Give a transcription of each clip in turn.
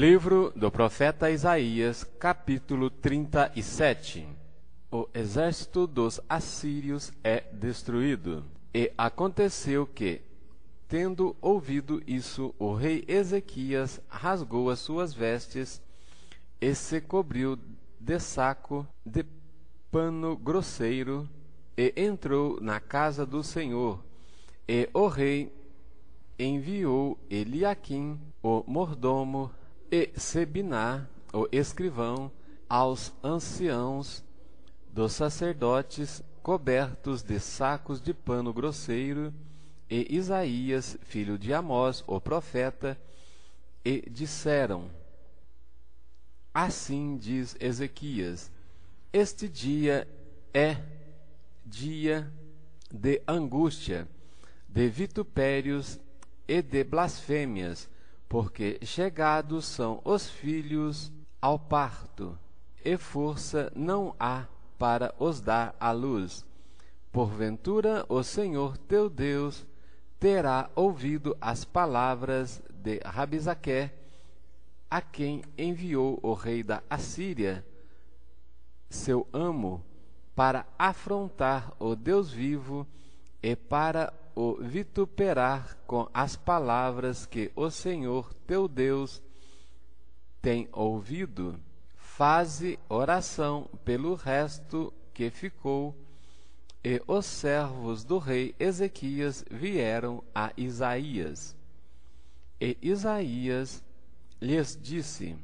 Livro do profeta Isaías, capítulo 37. O exército dos assírios é destruído. E aconteceu que, tendo ouvido isso, o rei Ezequias rasgou as suas vestes e se cobriu de saco de pano grosseiro e entrou na casa do Senhor. E o rei enviou Eliaquim, o mordomo, e Sebiná, o escrivão, aos anciãos dos sacerdotes, cobertos de sacos de pano grosseiro, e Isaías, filho de Amós, o profeta, e disseram: Assim diz Ezequias: Este dia é dia de angústia, de vitupérios e de blasfêmias, porque chegados são os filhos ao parto, e força não há para os dar à luz. Porventura o Senhor teu Deus terá ouvido as palavras de Rabisaque, a quem enviou o rei da Assíria, seu amo, para afrontar o Deus vivo e para o vituperar com as palavras que o Senhor teu Deus tem ouvido. Faze oração pelo resto que ficou. E os servos do rei Ezequias vieram a Isaías. E Isaías lhes disse: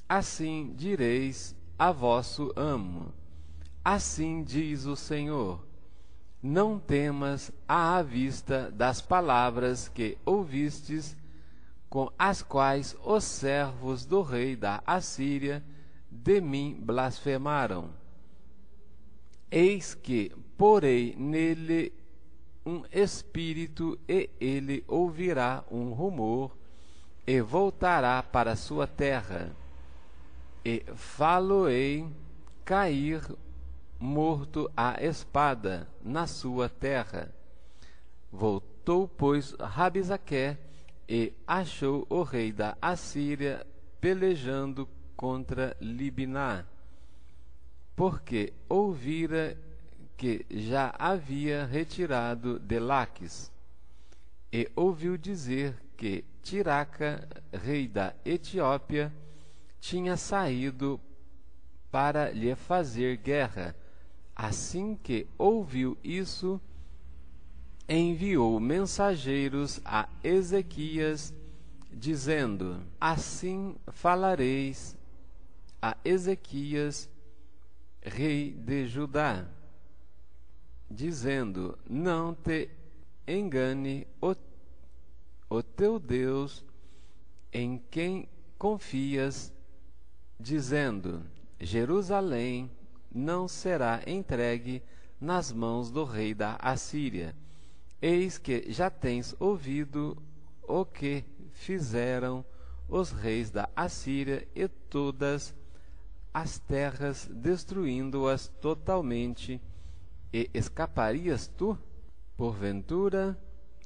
Assim direis a vosso amo: Assim diz o Senhor: Não temas à vista das palavras que ouvistes, com as quais os servos do rei da Assíria de mim blasfemaram. Eis que porei nele um espírito, e ele ouvirá um rumor, e voltará para sua terra, e fá-lo-ei cair morto à espada na sua terra. Voltou, pois, Rabisaque, e achou o rei da Assíria pelejando contra Libná, porque ouvira que já havia retirado de Laques, e ouviu dizer que Tiraca, rei da Etiópia, tinha saído para lhe fazer guerra. Assim que ouviu isso, enviou mensageiros a Ezequias, dizendo: Assim falareis a Ezequias, rei de Judá, dizendo: Não te engane o teu Deus, em quem confias, dizendo: Jerusalém não será entregue nas mãos do rei da Assíria. Eis que já tens ouvido o que fizeram os reis da Assíria e todas as terras, destruindo-as totalmente. E escaparias tu? Porventura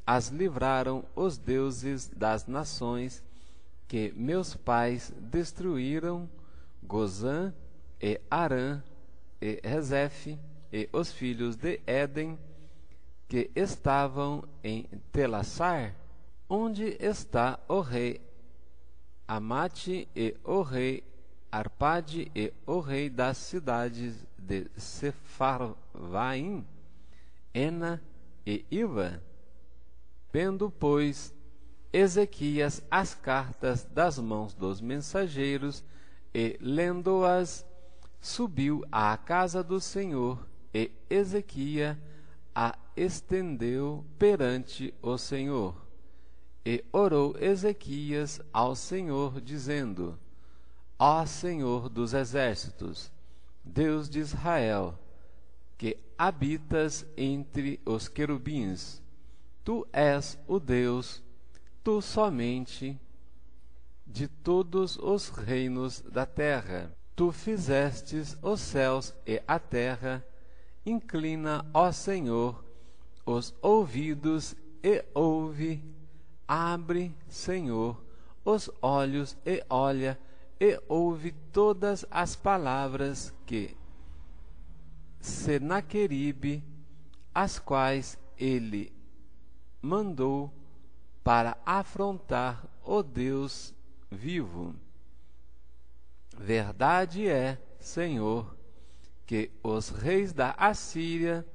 as livraram os deuses das nações que meus pais destruíram, Gozã e Arã e Rezefe, e os filhos de Éden, que estavam em Telassar? Onde está o rei Amate, e o rei Arpade, e o rei das cidades de Sepharvaim, Ena e Iva? Vendo, pois, Ezequias as cartas das mãos dos mensageiros, e lendo-as, subiu à casa do Senhor, e Ezequias a estendeu perante o Senhor. E orou Ezequias ao Senhor, dizendo: Ó Senhor dos exércitos, Deus de Israel, que habitas entre os querubins, tu és o Deus, tu somente, de todos os reinos da terra. Tu fizestes os céus e a terra. Inclina, ó Senhor, os ouvidos e ouve. Abre, Senhor, os olhos e olha e ouve todas as palavras que Senaqueribe, as quais ele mandou para afrontar o Deus vivo. Verdade é, Senhor, que os reis da Assíria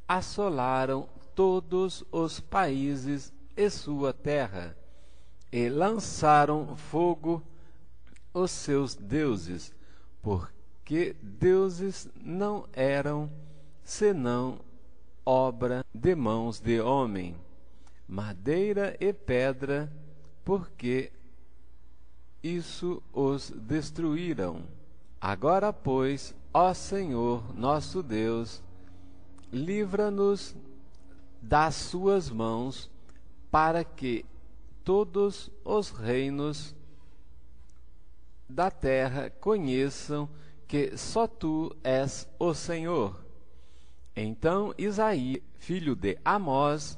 assolaram todos os países e sua terra, e lançaram fogo os seus deuses, porque deuses não eram senão obra de mãos de homem, madeira e pedra, porque isso os destruíram. Agora, pois, ó Senhor nosso Deus, livra-nos das suas mãos, para que todos os reinos da terra conheçam que só tu és o Senhor. Então Isaías, filho de Amós,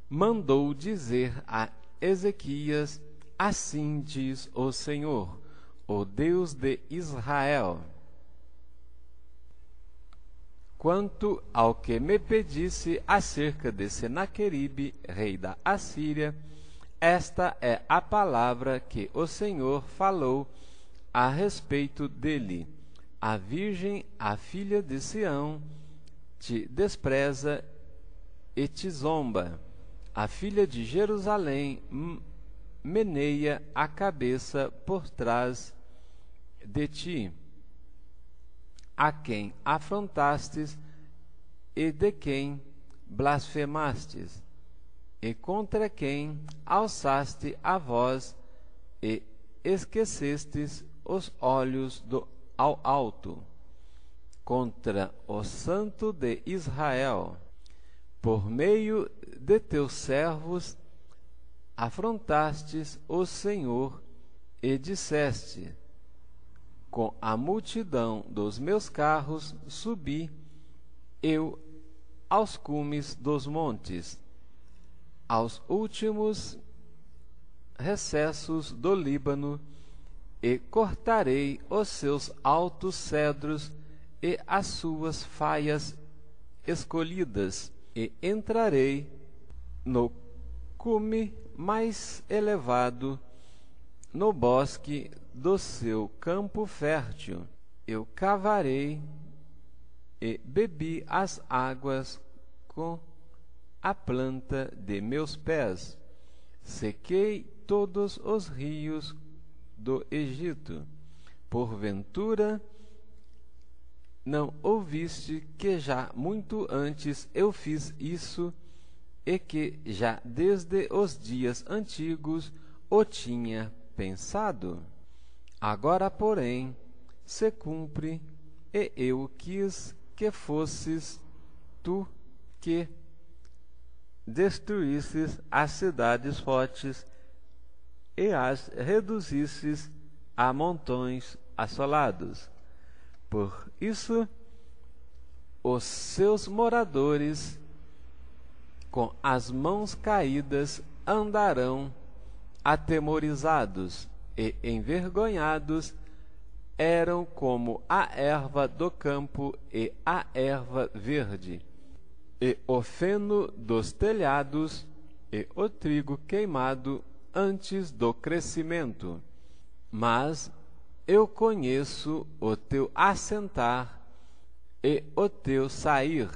mandou dizer a Ezequias: assim diz o Senhor, o Deus de Israel: quanto ao que me pedisse acerca de Senaqueribe, rei da Assíria, esta é a palavra que o Senhor falou a respeito dele: a virgem, a filha de Sião, te despreza e te zomba. A filha de Jerusalém meneia a cabeça por trás de ti, a quem afrontastes e de quem blasfemastes, e contra quem alçaste a voz e esquecestes os olhos ao alto, contra o Santo de Israel. Por meio de teus servos afrontastes o Senhor e disseste: com a multidão dos meus carros subi eu aos cumes dos montes, aos últimos recessos do Líbano, e cortarei os seus altos cedros e as suas faias escolhidas, e entrarei no cume mais elevado, no bosque do seu campo fértil. Eu cavarei e bebi as águas com a planta de meus pés. Sequei todos os rios do Egito. Porventura, não ouviste que já muito antes eu fiz isso, e que já desde os dias antigos o tinha pensado? Agora, porém, se cumpre, e eu quis que fosses tu que destruísses as cidades fortes e as reduzisses a montões assolados. Por isso, os seus moradores, com as mãos caídas, andarão atemorizados e envergonhados, eram como a erva do campo e a erva verde, e o feno dos telhados, e o trigo queimado antes do crescimento. Mas eu conheço o teu assentar e o teu sair,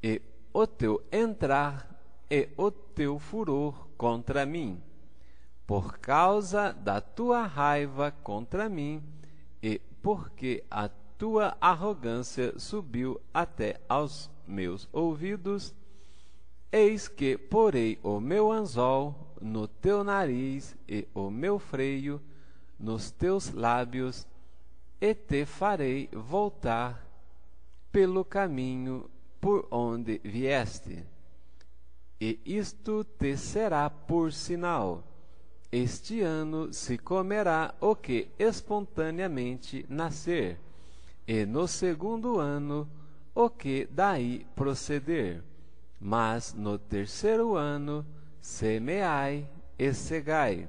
e o teu entrar e o teu furor contra mim, por causa da tua raiva contra mim, e porque a tua arrogância subiu até aos meus ouvidos. Eis que porei o meu anzol no teu nariz e o meu freio nos teus lábios, e te farei voltar pelo caminho por onde vieste. E isto te será por sinal: este ano se comerá o que espontaneamente nascer, e no segundo ano o que daí proceder. Mas no terceiro ano semeai e segai,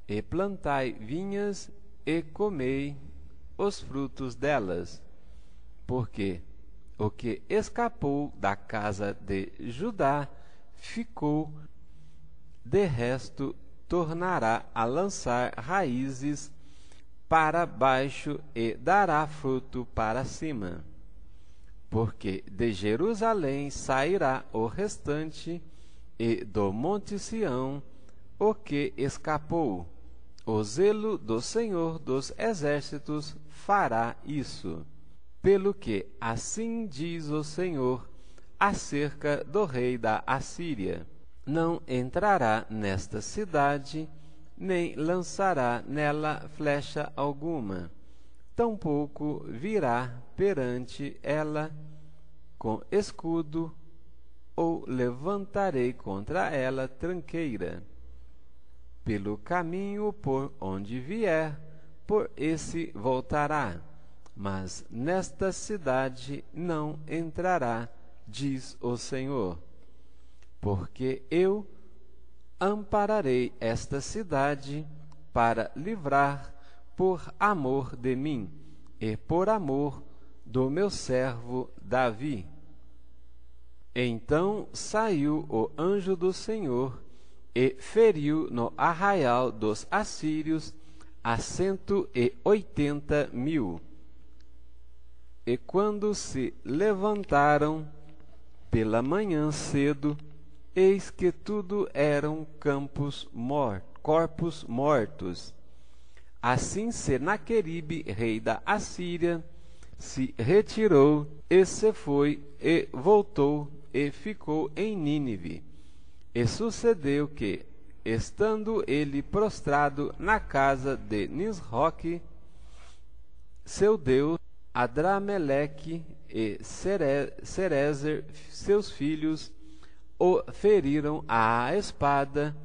e plantai vinhas, e comei os frutos delas, porque o que escapou da casa de Judá ficou, de resto tornará a lançar raízes para baixo e dará fruto para cima. Porque de Jerusalém sairá o restante, e do monte Sião o que escapou. O zelo do Senhor dos Exércitos fará isso. Pelo que assim diz o Senhor acerca do rei da Assíria: não entrará nesta cidade, nem lançará nela flecha alguma, tampouco virá perante ela com escudo, ou levantarei contra ela tranqueira. Pelo caminho por onde vier, por esse voltará, mas nesta cidade não entrará, diz o Senhor. Porque eu ampararei esta cidade para livrar por amor de mim e por amor do meu servo Davi. Então saiu o anjo do Senhor e feriu no arraial dos assírios a 180.000. E quando se levantaram pela manhã cedo, eis que tudo eram corpos mortos. Assim Senaqueribe, rei da Assíria, se retirou e se foi e voltou e ficou em Nínive. E sucedeu que, estando ele prostrado na casa de Nisroque, seu deus, Adrameleque e Cerezer, seus filhos, o feriram à espada,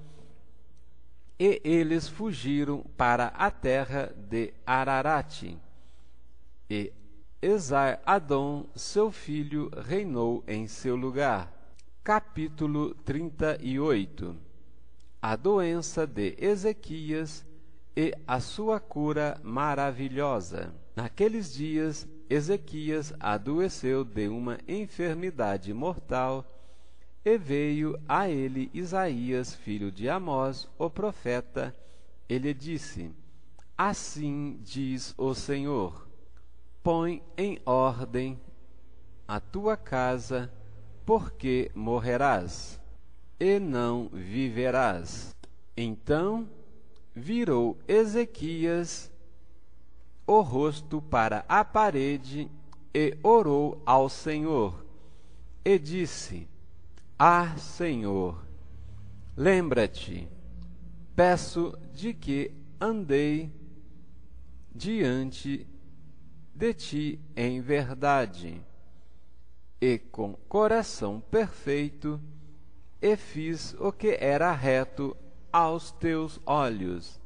e eles fugiram para a terra de Ararate. E Esar-Adom, seu filho, reinou em seu lugar. Capítulo 38. A doença de Ezequias e a sua cura maravilhosa. Naqueles dias, Ezequias adoeceu de uma enfermidade mortal, e veio a ele Isaías, filho de Amós, o profeta, e lhe disse: assim diz o Senhor: põe em ordem a tua casa, porque morrerás, e não viverás. Então virou Ezequias o rosto para a parede e orou ao Senhor, e disse: ah, Senhor, lembra-te, peço, de que andei diante de ti em verdade e com coração perfeito, e fiz o que era reto aos teus olhos.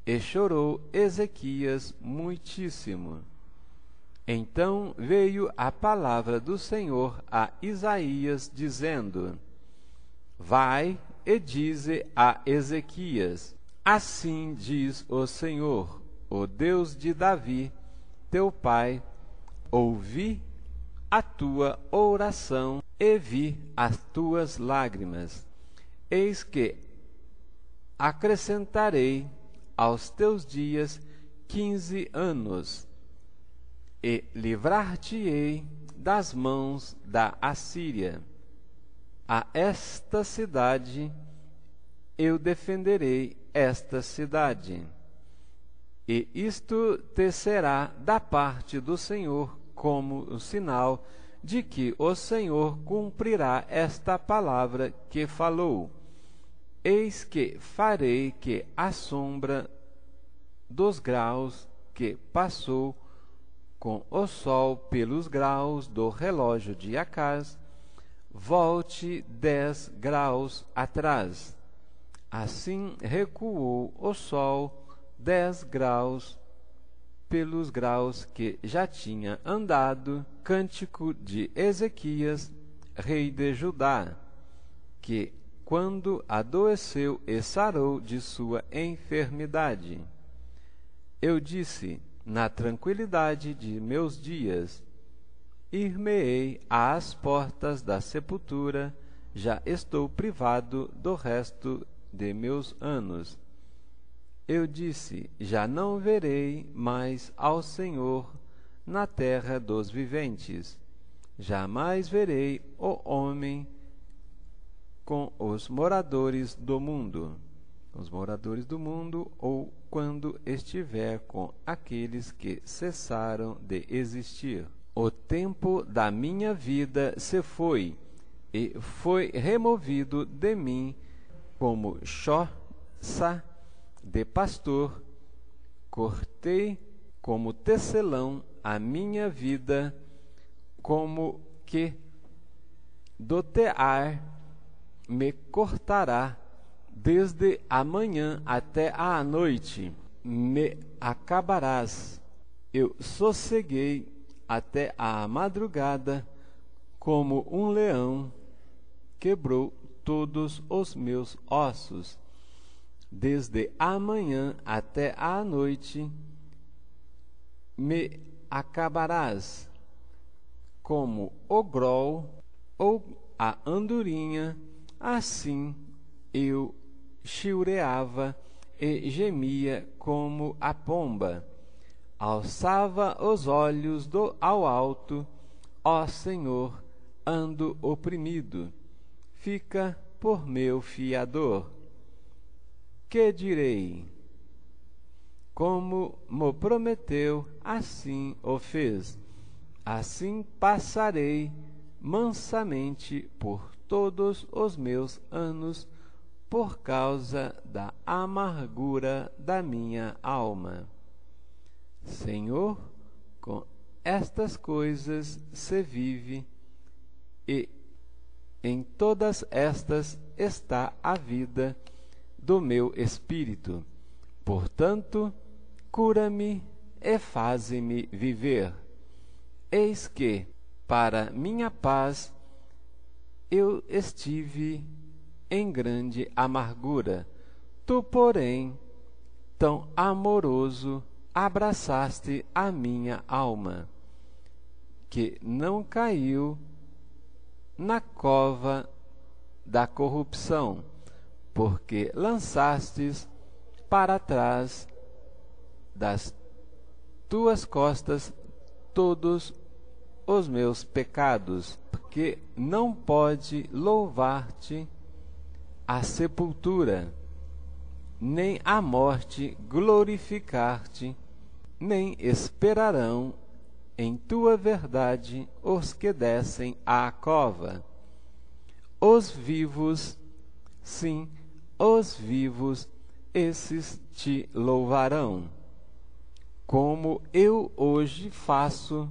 E chorou Ezequias muitíssimo. Então veio a palavra do Senhor a Isaías, dizendo: vai e dize a Ezequias: assim diz o Senhor, o Deus de Davi, teu pai: ouvi a tua oração e vi as tuas lágrimas. Eis que acrescentarei aos teus dias 15 anos, e livrar-te-ei das mãos da Assíria. A esta cidade eu defenderei esta cidade, e isto te será da parte do Senhor como o sinal de que o Senhor cumprirá esta palavra que falou. Eis que farei que a sombra dos graus que passou com o sol pelos graus do relógio de Acaz volte 10 graus atrás. Assim recuou o sol 10 graus pelos graus que já tinha andado. Cântico de Ezequias, rei de Judá, que quando adoeceu e sarou de sua enfermidade. Eu disse, na tranquilidade de meus dias, ir-me-ei às portas da sepultura, já estou privado do resto de meus anos. Eu disse, já não verei mais ao Senhor na terra dos viventes. Jamais verei o homem com os moradores do mundo. Os moradores do mundo, ou quando estiver com aqueles que cessaram de existir. O tempo da minha vida se foi, e foi removido de mim como choça de pastor. Cortei como tecelão a minha vida, como que do tear me cortará desde a manhã até a noite, me acabarás. Eu sosseguei até a madrugada, como um leão, quebrou todos os meus ossos. Desde a manhã até a noite, me acabarás, como o grol ou a andorinha. Assim eu chilreava e gemia como a pomba. Alçava os olhos ao alto, ó Senhor, ando oprimido. Fica por meu fiador. Que direi? Como mo prometeu, assim o fez. Assim passarei mansamente por todos os meus anos, por causa da amargura da minha alma. Senhor, com estas coisas se vive, e em todas estas está a vida do meu espírito. Portanto, cura-me e faze-me viver. Eis que, para minha paz, eu estive em grande amargura. Tu, porém, tão amoroso, abraçaste a minha alma, que não caiu na cova da corrupção, porque lançastes para trás das tuas costas todos os meus pecados, porque não pode louvar-te a sepultura, nem a morte glorificar-te, nem esperarão em tua verdade os que descem à cova. Os vivos, sim, os vivos, esses te louvarão. Como eu hoje faço,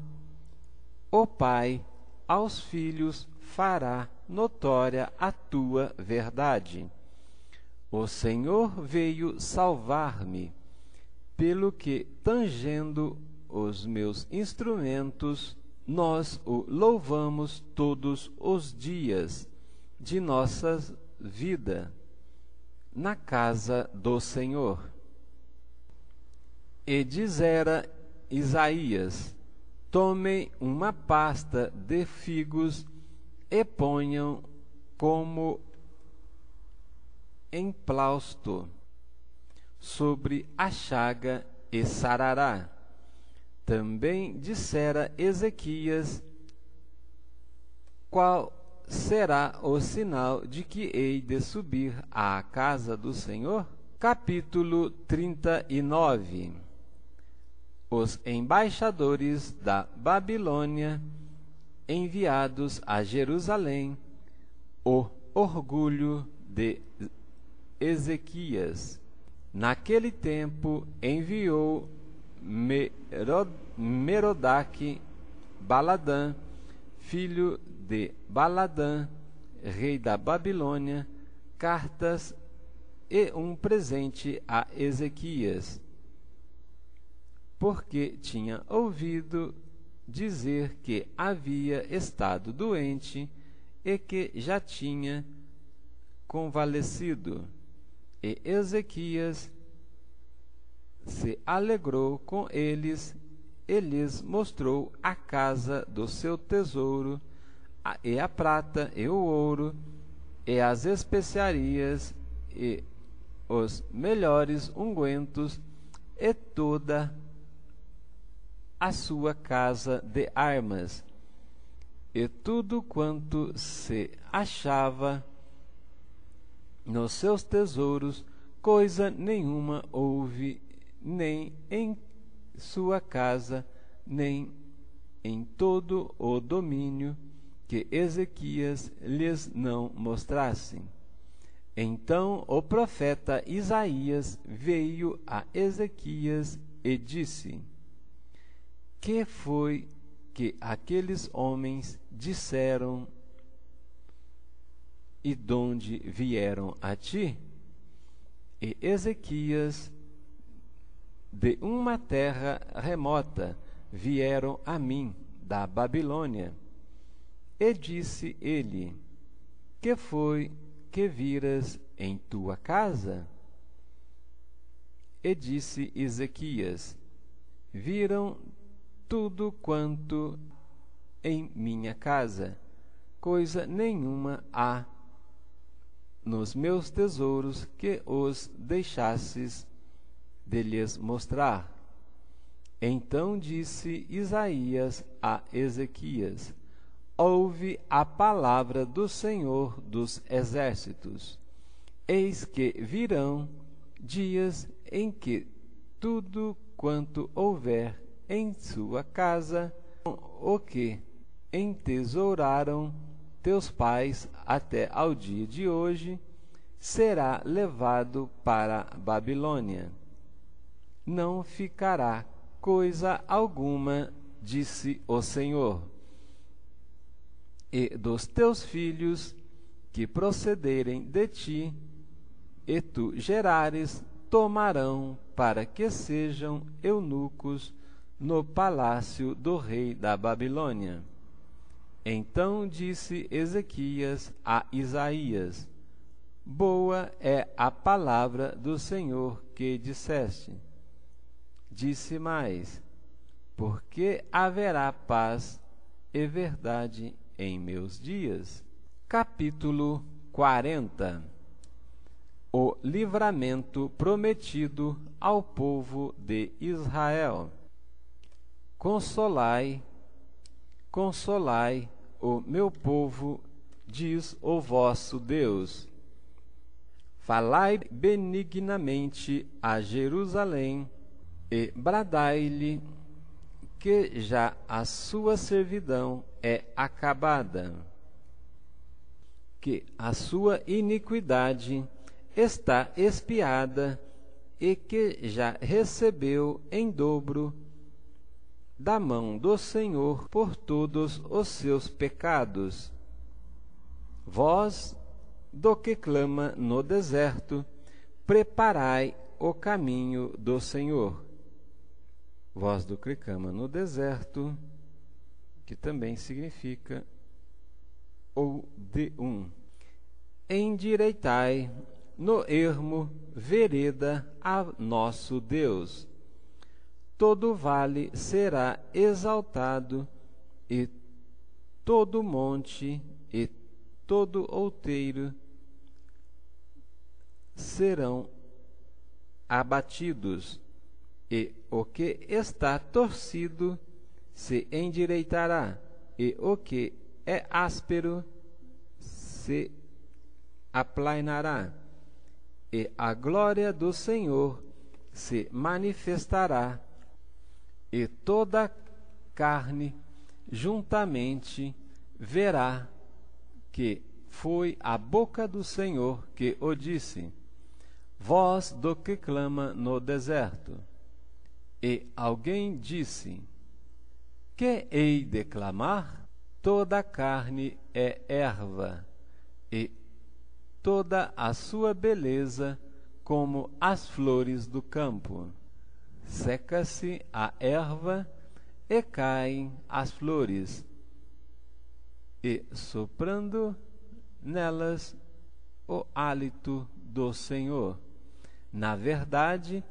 o Pai aos filhos fará notória a tua verdade. O Senhor veio salvar-me, pelo que, tangendo os meus instrumentos, nós o louvamos todos os dias de nossa vida na casa do Senhor. E dizera Isaías: tomem uma pasta de figos e ponham como emplausto sobre a chaga e sarará. Também dissera Ezequias: qual será o sinal de que hei de subir à casa do Senhor? Capítulo 39. Os embaixadores da Babilônia, enviados a Jerusalém, o orgulho de Ezequias. Naquele tempo enviou Merodach Baladã, filho de Baladã, rei da Babilônia, cartas e um presente a Ezequias, porque tinha ouvido dizer que havia estado doente e que já tinha convalescido. E Ezequias se alegrou com eles e lhes mostrou a casa do seu tesouro, e a prata, e o ouro, e as especiarias, e os melhores ungüentos, e toda a sua casa de armas, e tudo quanto se achava nos seus tesouros. Coisa nenhuma houve nem em sua casa, nem em todo o domínio, que Ezequias lhes não mostrasse. Então o profeta Isaías veio a Ezequias e disse: Que foi que aqueles homens disseram e donde vieram a ti? E Ezequias, de uma terra remota, vieram a mim, da Babilônia. E disse ele: Que foi que viras em tua casa? E disse Ezequias: Viram tudo quanto em minha casa, coisa nenhuma há nos meus tesouros que os deixasses de lhes mostrar. Então disse Isaías a Ezequias: Ouve a palavra do Senhor dos Exércitos. Eis que virão dias em que tudo quanto houver em sua casa, o que entesouraram teus pais até ao dia de hoje, será levado para a Babilônia. Não ficará coisa alguma, disse o Senhor. E dos teus filhos que procederem de ti, e tu gerares, tomarão para que sejam eunucos no palácio do rei da Babilônia. Então disse Ezequias a Isaías: Boa é a palavra do Senhor que disseste. Disse mais: Porque haverá paz e verdade em meus dias. Capítulo 40. O livramento prometido ao povo de Israel. Consolai, consolai o meu povo, diz o vosso Deus. Falai benignamente a Jerusalém e bradai-lhe que já a sua servidão é acabada, que a sua iniquidade está expiada e que já recebeu em dobro da mão do Senhor por todos os seus pecados. Vós, do que clama no deserto, preparai o caminho do Senhor. Voz do que clama no deserto, que também significa ou de um. Endireitai no ermo vereda a nosso Deus. Todo vale será exaltado, e todo monte e todo outeiro serão abatidos, e o que está torcido se endireitará, e o que é áspero se aplainará, e a glória do Senhor se manifestará, e toda carne juntamente verá que foi a boca do Senhor que o disse. Voz do que clama no deserto. E alguém disse: Que hei de clamar? Toda carne é erva, e toda a sua beleza como as flores do campo. Seca-se a erva e caem as flores, e soprando nelas o hálito do Senhor. Na verdade,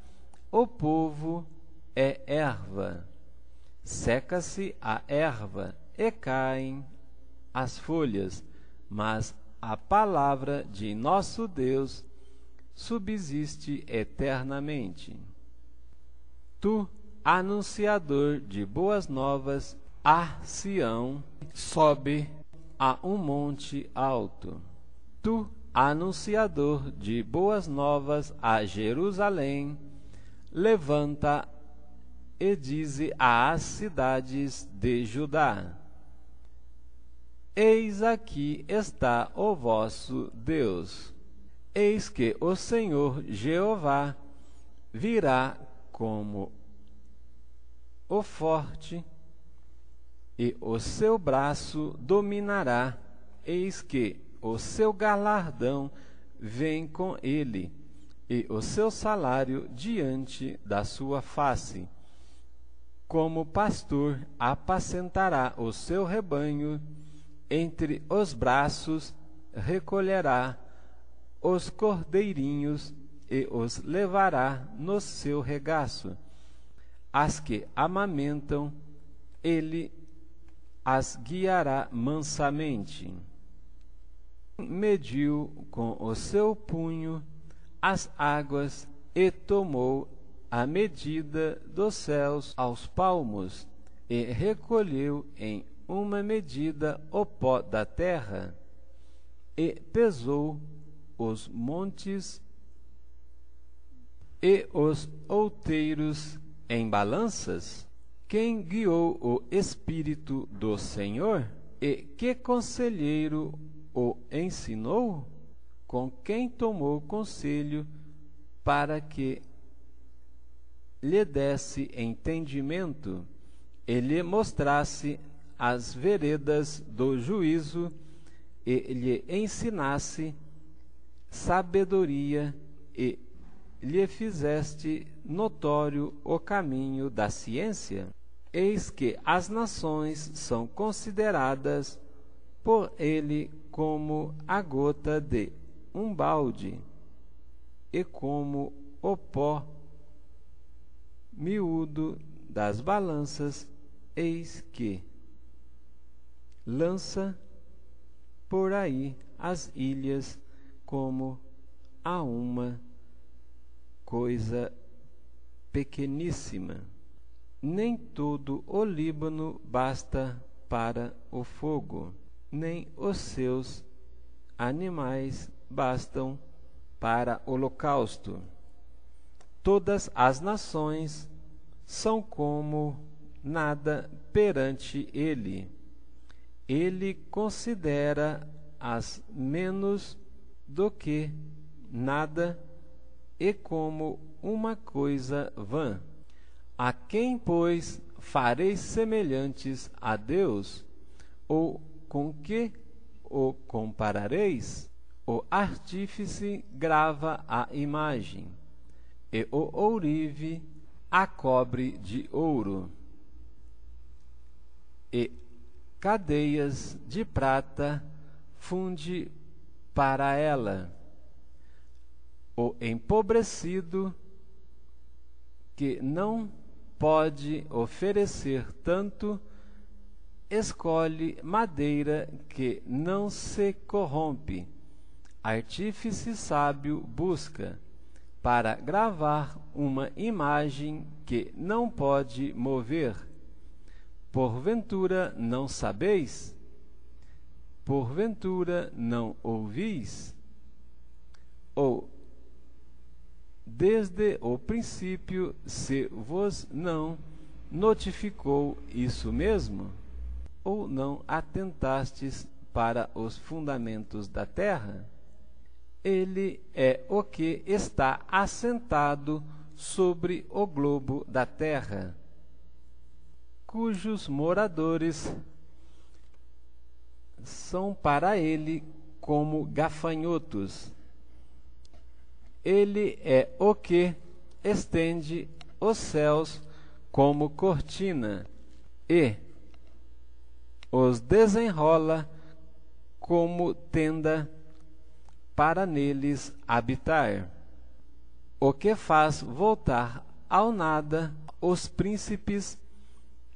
o povo é erva. Seca-se a erva e caem as folhas, mas a palavra de nosso Deus subsiste eternamente. Tu, anunciador de boas novas a Sião, sobe a um monte alto. Tu, anunciador de boas novas a Jerusalém, levanta e dize às cidades de Judá: Eis aqui está o vosso Deus. Eis que o Senhor Jeová virá como o forte, e o seu braço dominará. Eis que o seu galardão vem com ele, e o seu salário diante da sua face. Como pastor apacentará o seu rebanho, entre os braços recolherá os cordeirinhos e os levará no seu regaço. As que amamentam, ele as guiará mansamente. Mediu com o seu punho as águas e tomou a medida dos céus aos palmos e recolheu em uma medida o pó da terra e pesou os montes e os outeiros em balanças. Quem guiou o Espírito do Senhor? E que conselheiro o ensinou? Com quem tomou conselho para que lhe desse entendimento e lhe mostrasse as veredas do juízo e lhe ensinasse sabedoria e lhe fizeste notório o caminho da ciência? Eis que as nações são consideradas por ele como a gota de um balde e como o pó miúdo das balanças. Eis que lança por aí as ilhas como a uma coisa pequeníssima. Nem todo o Líbano basta para o fogo, nem os seus animais bastam para holocausto. Todas as nações são como nada perante ele. Ele considera as menos do que nada e como uma coisa vã. A quem, pois, fareis semelhantes a Deus? Ou com que o comparareis? O artífice grava a imagem, e o ourive a cobre de ouro, e cadeias de prata funde para ela. O empobrecido, que não pode oferecer tanto, escolhe madeira que não se corrompe. Artífice sábio busca para gravar uma imagem que não pode mover. Porventura não sabeis? Porventura não ouvis? Ou desde o princípio se vos não notificou isso mesmo? Ou não atentastes para os fundamentos da terra? Ele é o que está assentado sobre o globo da terra, cujos moradores são para ele como gafanhotos. Ele é o que estende os céus como cortina e os desenrola como tenda para neles habitar, o que faz voltar ao nada os príncipes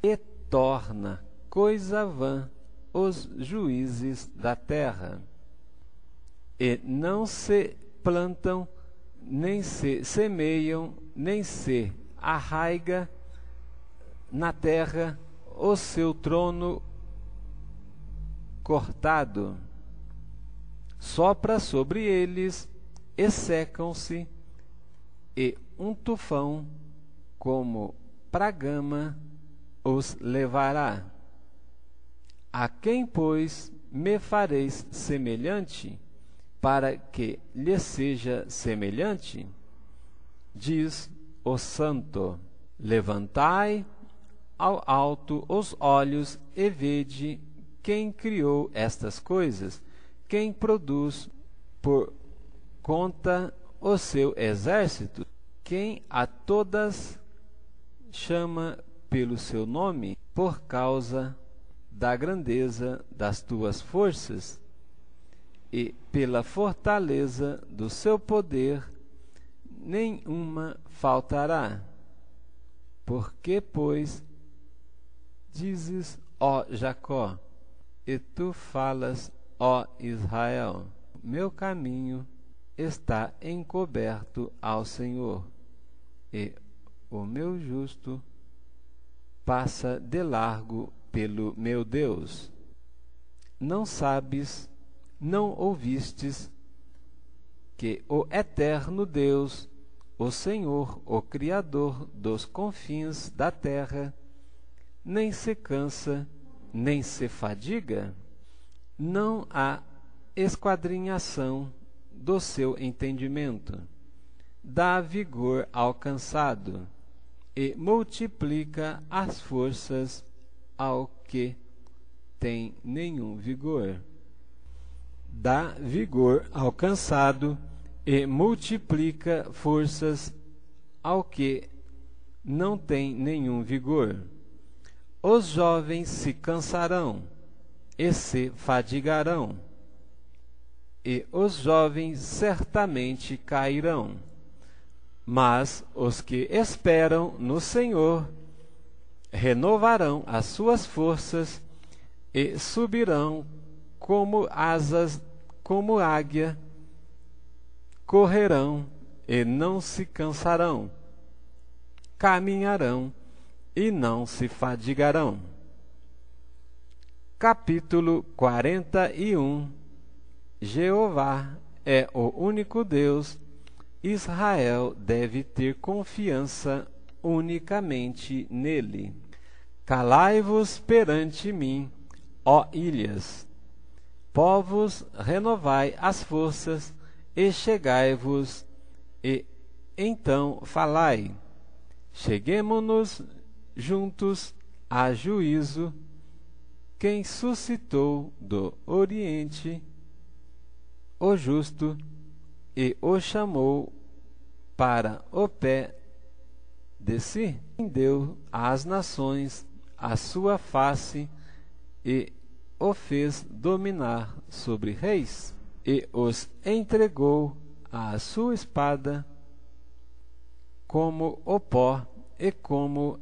e torna coisa vã os juízes da terra. E não se plantam, nem se semeiam, nem se arraiga na terra o seu trono cortado. Sopra sobre eles e secam-se, e um tufão como pragama os levará. A quem, pois, me fareis semelhante, para que lhe seja semelhante? Diz o Santo: levantai ao alto os olhos e vede quem criou estas coisas, quem produz por conta o seu exército, quem a todas chama pelo seu nome, por causa da grandeza das tuas forças e pela fortaleza do seu poder, nenhuma faltará. Porque, pois, dizes, ó Jacó, e tu falas, ó Israel, meu caminho está encoberto ao Senhor, e o meu justo passa de largo pelo meu Deus. Não sabes, não ouvistes, que o eterno Deus, o Senhor, o Criador dos confins da terra, nem se cansa, nem se fadiga? Não há esquadrinhação do seu entendimento. Dá vigor ao cansado e multiplica as forças ao que tem nenhum vigor. Dá vigor ao cansado e multiplica forças ao que não tem nenhum vigor. Os jovens se cansarão e se fadigarão, e os jovens certamente cairão. Mas os que esperam no Senhor renovarão as suas forças e subirão como asas, como águia, correrão e não se cansarão, caminharão e não se fadigarão. Capítulo 41. Jeová é o único Deus, Israel deve ter confiança unicamente nele. Calai-vos perante mim, ó ilhas, povos, renovai as forças, e chegai-vos, e então falai. Cheguemo-nos juntos a juízo. Quem suscitou do Oriente o justo e o chamou para o pé de si, deu às nações a sua face e o fez dominar sobre reis, e os entregou à sua espada, como o pó e como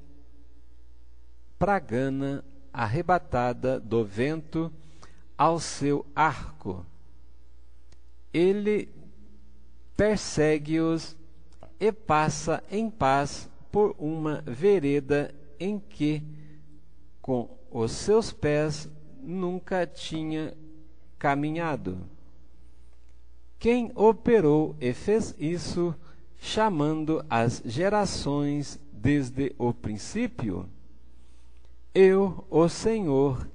pragana arrebatada do vento ao seu arco. Ele persegue-os e passa em paz por uma vereda em que, com os seus pés, nunca tinha caminhado. Quem operou e fez isso, chamando as gerações desde o princípio? Eu, o Senhor,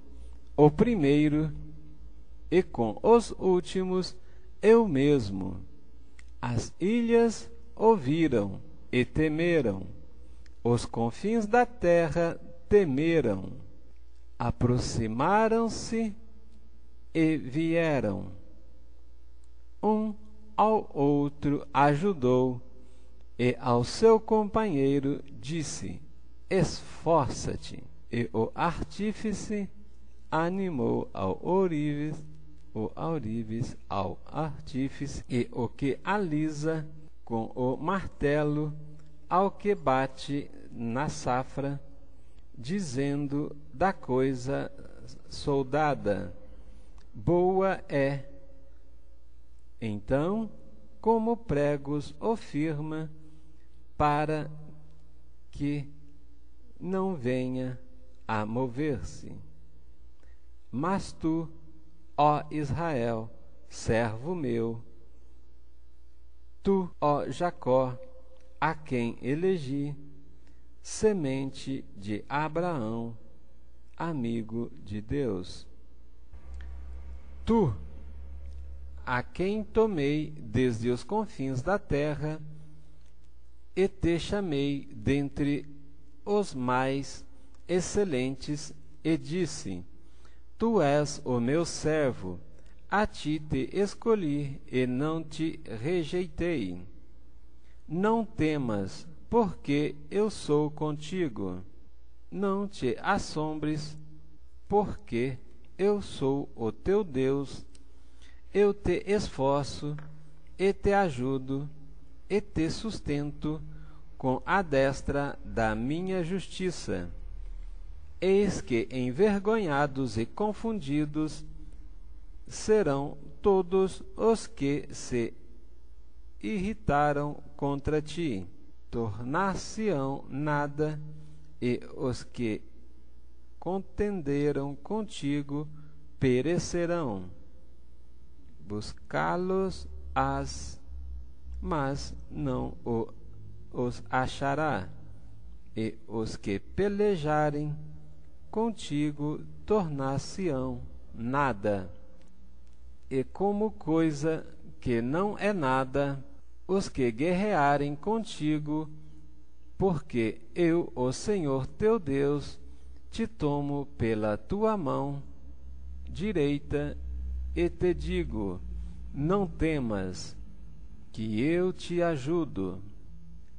o primeiro, e com os últimos, eu mesmo. As ilhas ouviram e temeram, os confins da terra temeram, aproximaram-se e vieram. Um ao outro ajudou, e ao seu companheiro disse: esforça-te. E o artífice animou ao ourives o ourives ao artífice, e o que alisa com o martelo ao que bate na safra, dizendo da coisa soldada: boa é. Então, como pregos o firma, para que não venha a mover-se. Mas tu, ó Israel, servo meu, tu, ó Jacó, a quem elegi, semente de Abraão, amigo de Deus. Tu, a quem tomei desde os confins da terra, e te chamei dentre os mais excelentes, e disse: tu és o meu servo, a ti te escolhi e não te rejeitei. Não temas, porque eu sou contigo. Não te assombres, porque eu sou o teu Deus. Eu te esforço, e te ajudo, e te sustento com a destra da minha justiça. Eis que envergonhados e confundidos serão todos os que se irritaram contra ti. Tornar-se-ão nada, e os que contenderam contigo perecerão. Buscá-los-ás, mas não os achará, e os que pelejarem contigo tornar-se-ão nada. E como coisa que não é nada, os que guerrearem contigo, porque eu, o Senhor teu Deus, te tomo pela tua mão direita e te digo: não temas, que eu te ajudo.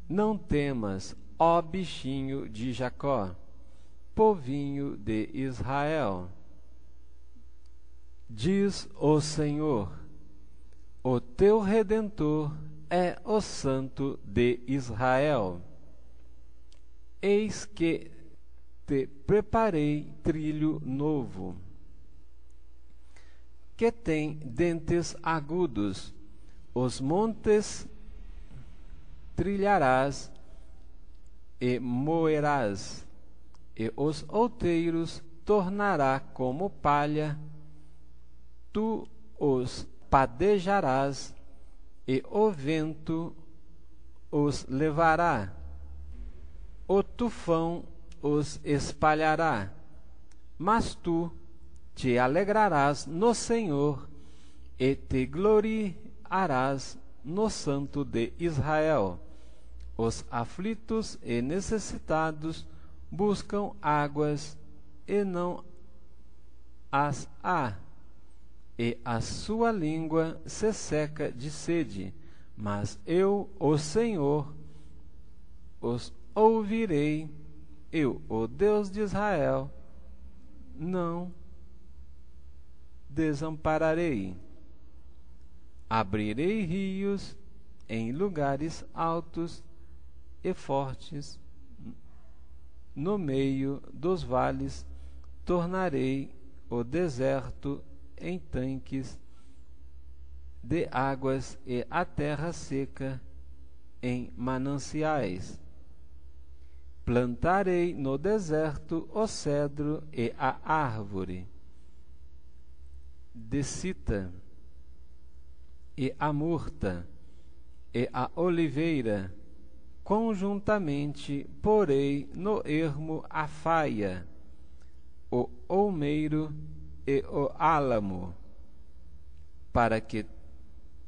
Não temas, ó bichinho de Jacó, povinho de Israel. Diz o Senhor: o teu Redentor é o Santo de Israel. Eis que te preparei trilho novo, que tem dentes agudos. Os montes trilharás e moerás, e os outeiros tornará como palha. Tu os padejarás, e o vento os levará. O tufão os espalhará. Mas tu te alegrarás no Senhor, e te gloriarás no Santo de Israel. Os aflitos e necessitados buscam águas, e não as há, e a sua língua se seca de sede. Mas eu, o Senhor, os ouvirei, eu, o Deus de Israel, não desampararei. Abrirei rios em lugares altos e fortes, no meio dos vales tornarei o deserto em tanques de águas, e a terra seca em mananciais. Plantarei no deserto o cedro e a árvore de sita, e a murta, e a oliveira. Conjuntamente porei no ermo a faia, o olmeiro e o álamo, para que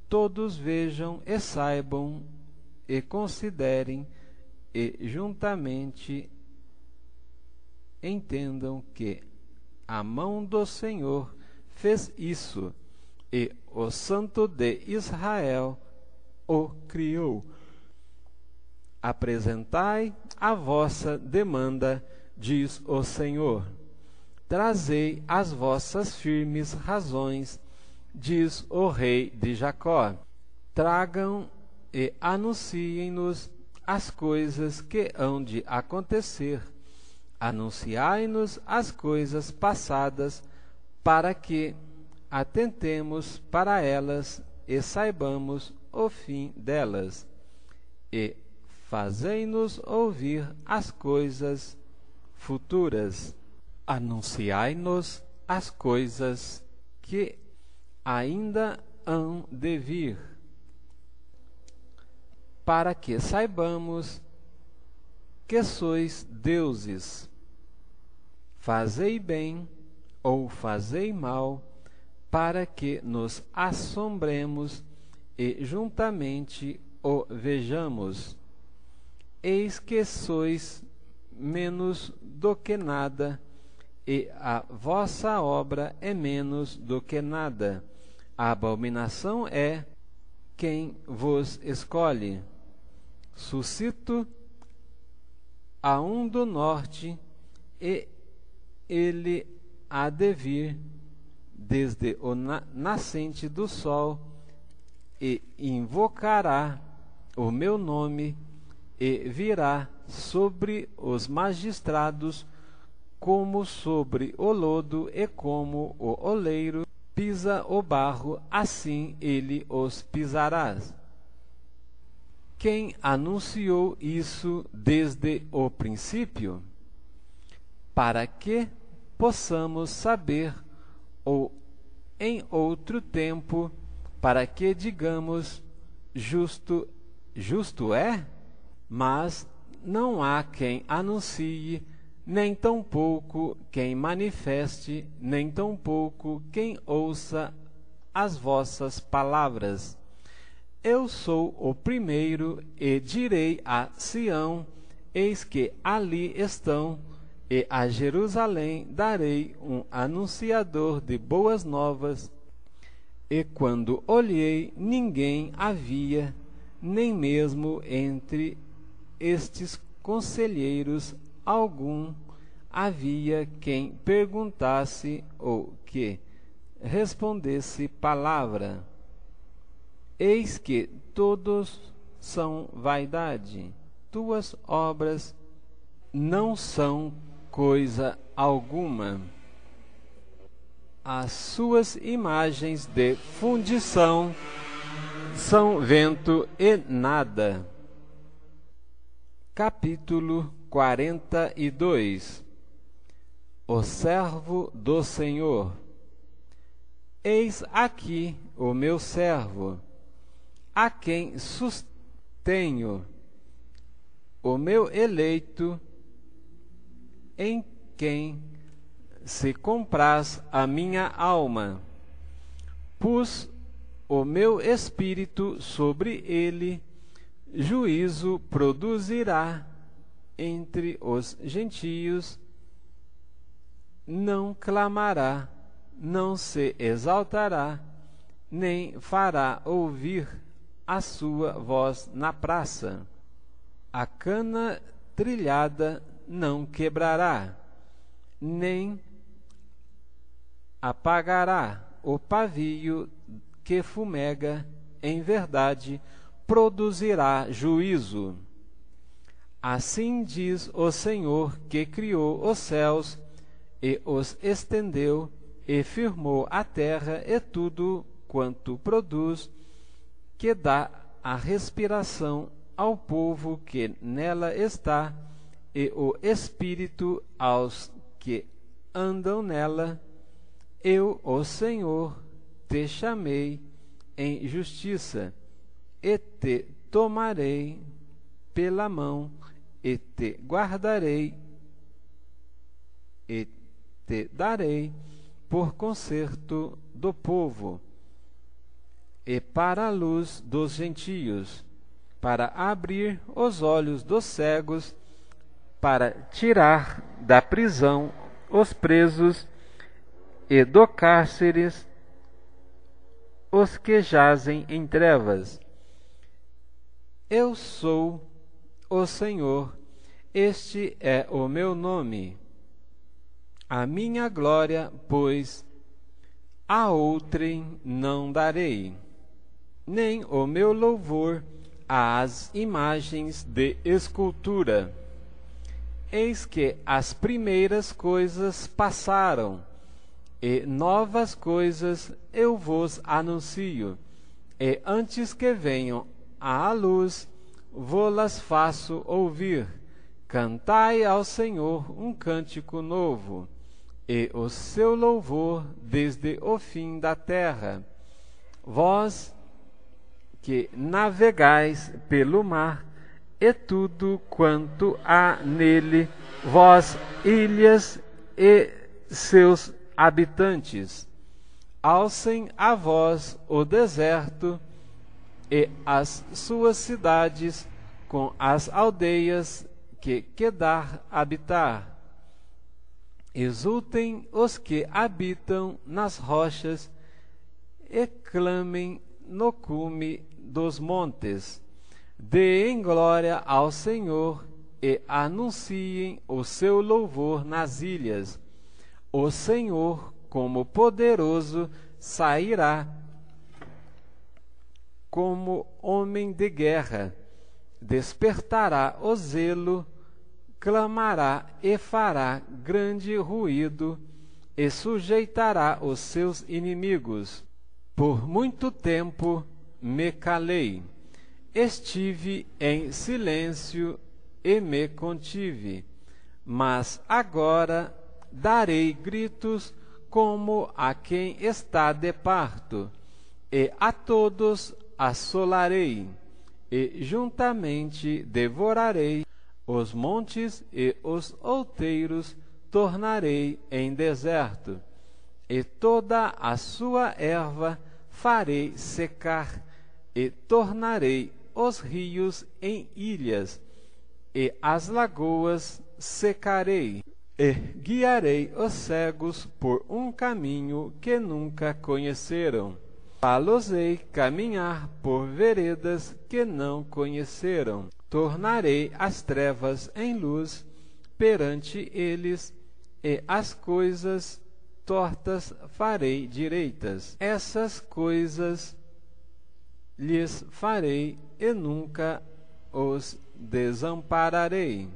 todos vejam e saibam e considerem, e juntamente entendam que a mão do Senhor fez isso, e o Santo de Israel o criou. Apresentai a vossa demanda, diz o Senhor. Trazei as vossas firmes razões, diz o rei de Jacó. Tragam e anunciem-nos as coisas que hão de acontecer. Anunciai-nos as coisas passadas, para que atentemos para elas e saibamos o fim delas. E fazei-nos ouvir as coisas futuras. Anunciai-nos as coisas que ainda hão de vir, para que saibamos que sois deuses. Fazei bem ou fazei mal, para que nos assombremos e juntamente o vejamos. Eis que sois menos do que nada, e a vossa obra é menos do que nada. A abominação é quem vos escolhe. Suscito a um do norte, e ele há de vir desde o nascente do sol, e invocará o meu nome, e virá sobre os magistrados como sobre o lodo, e como o oleiro pisa o barro, assim ele os pisará. Quem anunciou isso desde o princípio? Para que possamos saber, ou em outro tempo, para que digamos, justo é? Mas não há quem anuncie, nem tampouco quem manifeste, nem tampouco quem ouça as vossas palavras. Eu sou o primeiro, e direi a Sião: eis que ali estão, e a Jerusalém darei um anunciador de boas novas. E quando olhei, ninguém havia, nem mesmo entre estes conselheiros algum havia quem perguntasse ou que respondesse palavra. Eis que todos são vaidade, tuas obras não são coisa alguma. As suas imagens de fundição são vento e nada. Capítulo 42. O servo do Senhor. Eis aqui o meu servo, a quem sustenho, o meu eleito, em quem se compraz a minha alma. Pus o meu espírito sobre ele, juízo produzirá entre os gentios, não clamará, não se exaltará, nem fará ouvir a sua voz na praça. A cana trilhada não quebrará, nem apagará o pavio que fumega. Em verdade produzirá juízo. Assim diz o Senhor, que criou os céus e os estendeu, e firmou a terra e tudo quanto produz, que dá a respiração ao povo que nela está, e o espírito aos que andam nela. Eu, o Senhor, te chamei em justiça, e te tomarei pela mão, e te guardarei, e te darei por concerto do povo, e para a luz dos gentios, para abrir os olhos dos cegos, para tirar da prisão os presos, e do cárcere os que jazem em trevas. Eu sou o Senhor, este é o meu nome. A minha glória, pois, a outrem não darei, nem o meu louvor às imagens de escultura. Eis que as primeiras coisas passaram, e novas coisas eu vos anuncio, e antes que venham à luz, vô-las faço ouvir. Cantai ao Senhor um cântico novo, e o seu louvor desde o fim da terra. Vós que navegais pelo mar, e tudo quanto há nele, vós, ilhas e seus habitantes, alcem a vós o deserto e as suas cidades com as aldeias que Quedar habitar. Exultem os que habitam nas rochas e clamem no cume dos montes. Deem glória ao Senhor e anunciem o seu louvor nas ilhas. O Senhor, como poderoso, sairá como homem de guerra. Despertará o zelo, clamará e fará grande ruído, e sujeitará os seus inimigos. Por muito tempo me calei, estive em silêncio e me contive, mas agora darei gritos como a quem está de parto, e a todos assolarei, e juntamente devorarei os montes e os outeiros tornarei em deserto, e toda a sua erva farei secar, e tornarei os rios em ilhas, e as lagoas secarei, e guiarei os cegos por um caminho que nunca conheceram. Fá-los-ei caminhar por veredas que não conheceram. Tornarei as trevas em luz perante eles, e as coisas tortas farei direitas. Essas coisas lhes farei e nunca os desampararei.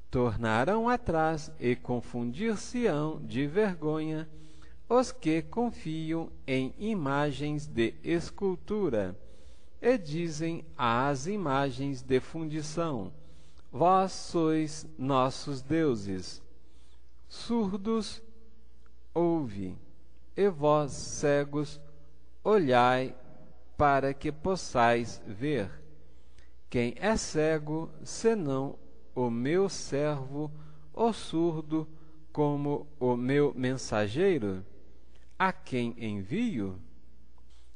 Tornarão atrás e confundir-se-ão de vergonha os que confiam em imagens de escultura, e dizem às imagens de fundição: vós sois nossos deuses. Surdos, ouve, e vós, cegos, olhai para que possais ver. Quem é cego, senão o meu servo, o surdo, como o meu mensageiro, a quem envio?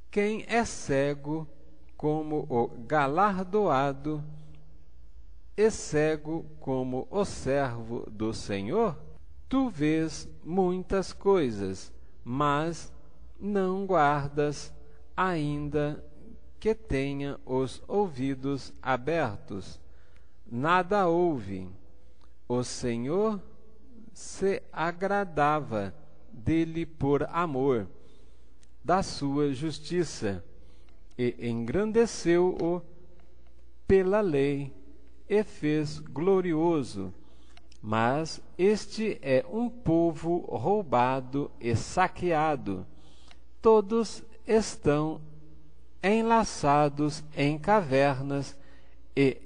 Quem é cego, como o galardoado, e cego como o servo do Senhor? Tu vês muitas coisas, mas não guardas, ainda que tenha os ouvidos abertos. Nada ouve. O Senhor se agradava dele por amor da sua justiça, e engrandeceu-o pela lei, e fez glorioso. Mas este é um povo roubado e saqueado. Todos estão enlaçados em cavernas e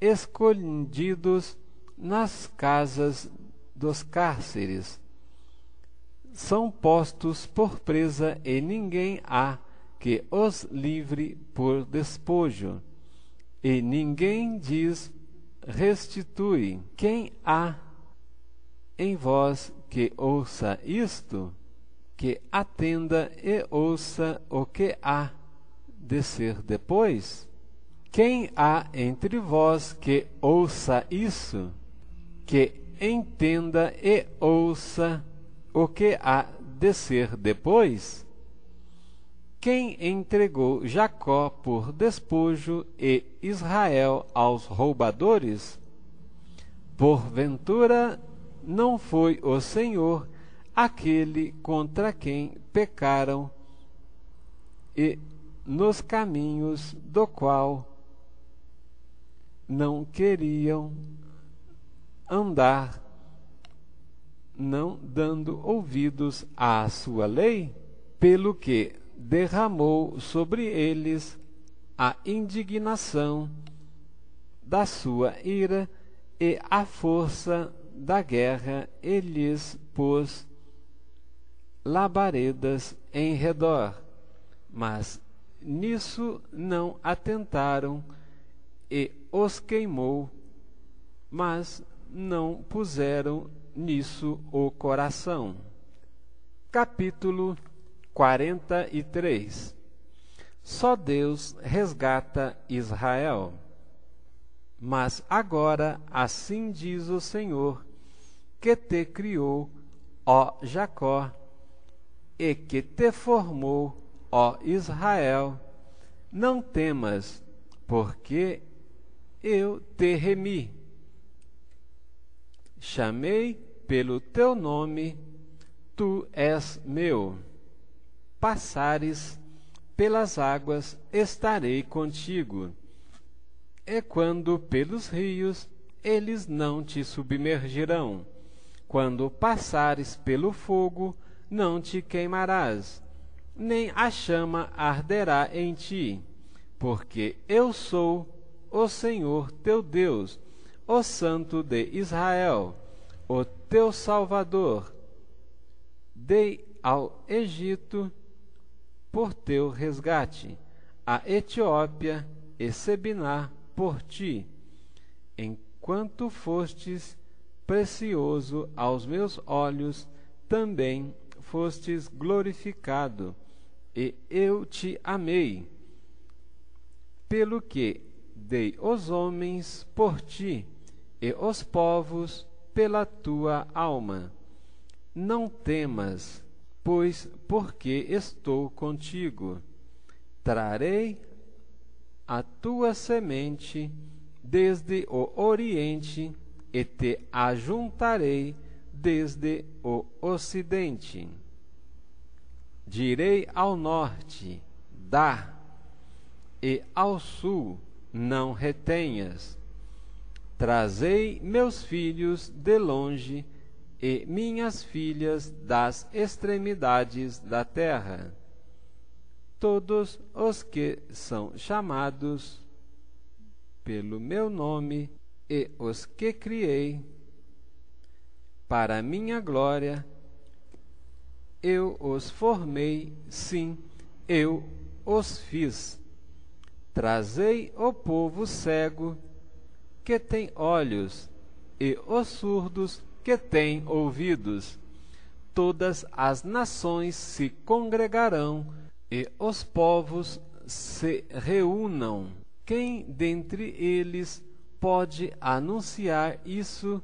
escondidos nas casas dos cárceres. São postos por presa e ninguém há que os livre por despojo, e ninguém diz: restitui. Quem há em vós que ouça isto? Que atenda e ouça o que há de ser depois? Quem há entre vós que ouça isso? Que entenda e ouça o que há de ser depois? Quem entregou Jacó por despojo e Israel aos roubadores? Porventura não foi o Senhor aquele contra quem pecaram e nos caminhos do qual não queriam andar, não dando ouvidos à sua lei, pelo que derramou sobre eles a indignação da sua ira e a força da guerra, e lhes pôs labaredas em redor. Mas nisso não atentaram, e os queimou, mas não puseram nisso o coração. Capítulo 43. Só Deus resgata Israel. Mas agora assim diz o Senhor, que te criou, ó Jacó, e que te formou, ó Israel: não temas, porque eu te remi. Chamei pelo teu nome, tu és meu. Passares pelas águas, estarei contigo. E quando pelos rios, eles não te submergirão. Quando passares pelo fogo, não te queimarás, nem a chama arderá em ti, porque eu sou o Senhor teu Deus, o Santo de Israel, o teu Salvador. Dei ao Egito por teu resgate, a Etiópia e Sebiná por ti, enquanto fostes precioso aos meus olhos, também fostes glorificado, e eu te amei, pelo que dei os homens por ti, e os povos pela tua alma. Não temas, pois porque estou contigo. Trarei a tua semente desde o oriente, e te ajuntarei desde o ocidente. Direi ao norte, dá, e ao sul, não retenhas. Trazei meus filhos de longe, e minhas filhas das extremidades da terra. Todos os que são chamados pelo meu nome, e os que criei para minha glória, eu os formei, sim, eu os fiz. Trazei o povo cego que tem olhos, e os surdos que têm ouvidos. Todas as nações se congregarão, e os povos se reúnam. Quem dentre eles pode anunciar isso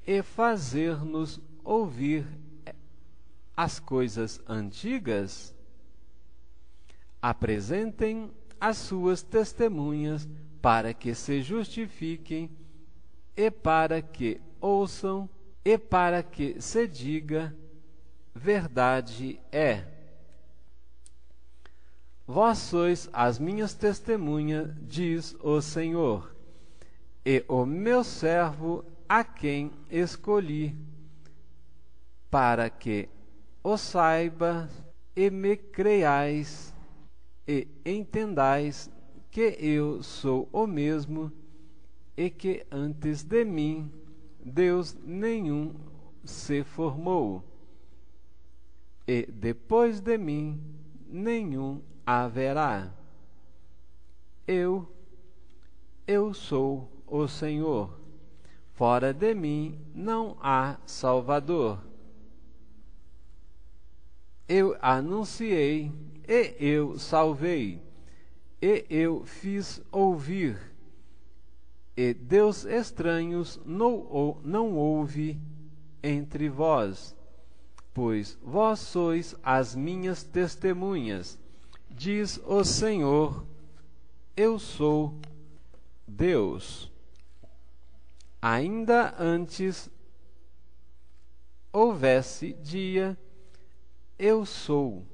e fazer-nos ouvir as coisas antigas? Apresentem as suas testemunhas para que se justifiquem, e para que ouçam, e para que se diga: verdade é. Vós sois as minhas testemunhas, diz o Senhor, e o meu servo a quem escolhi, para que o saibas e me creiais, e entendais que eu sou o mesmo, e que antes de mim Deus nenhum se formou, e depois de mim nenhum haverá. Eu sou o Senhor. Fora de mim não há Salvador. Eu anunciei, e eu salvei, e eu fiz ouvir, e Deus estranhos não houve entre vós, pois vós sois as minhas testemunhas, diz o Senhor: eu sou Deus. Ainda antes houvesse dia, eu sou,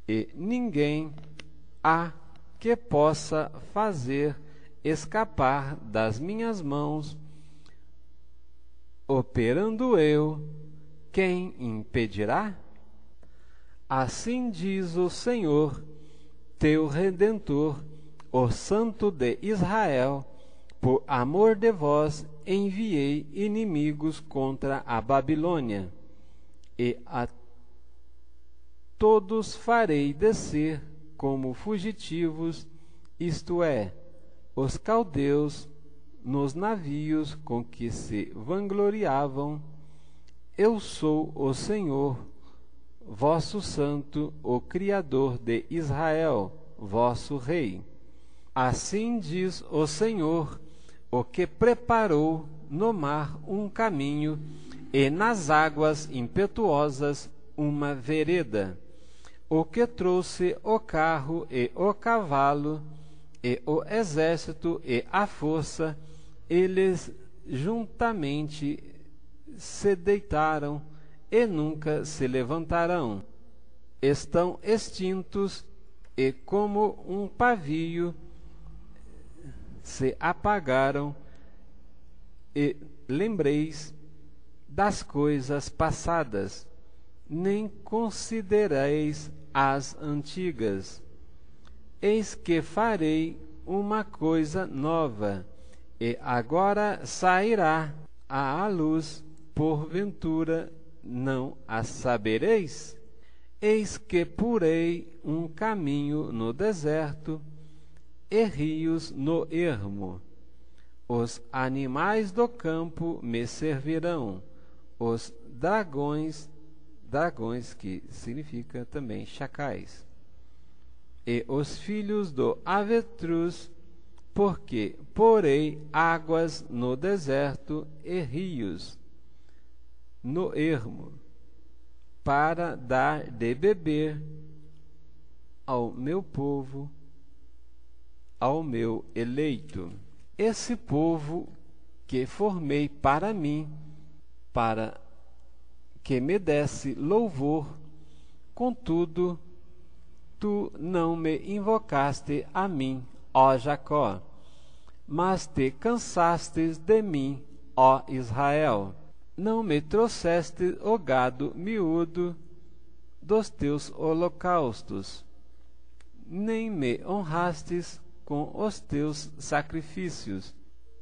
e ninguém há que possa fazer escapar das minhas mãos. Operando eu, quem impedirá? Assim diz o Senhor, teu Redentor, o Santo de Israel: por amor de vós enviei inimigos contra a Babilônia, e a todos farei descer como fugitivos, isto é, os caldeus, nos navios com que se vangloriavam. Eu sou o Senhor, vosso Santo, o Criador de Israel, vosso Rei. Assim diz o Senhor, o que preparou no mar um caminho e nas águas impetuosas uma vereda, o que trouxe o carro e o cavalo, e o exército e a força, eles juntamente se deitaram e nunca se levantarão. Estão extintos e como um pavio se apagaram, e lembreis das coisas passadas, nem considereis as antigas. Eis que farei uma coisa nova, e agora sairá à luz, porventura não a sabereis? Eis que porei um caminho no deserto, e rios no ermo. Os animais do campo me servirão, os dragões que significa também chacais, e os filhos do avestruz, porque porei águas no deserto e rios no ermo, para dar de beber ao meu povo, ao meu eleito. Esse povo que formei para mim, para que me desse louvor, contudo, tu não me invocaste a mim, ó Jacó, mas te cansastes de mim, ó Israel. Não me trouxeste o gado miúdo dos teus holocaustos, nem me honrastes com os teus sacrifícios.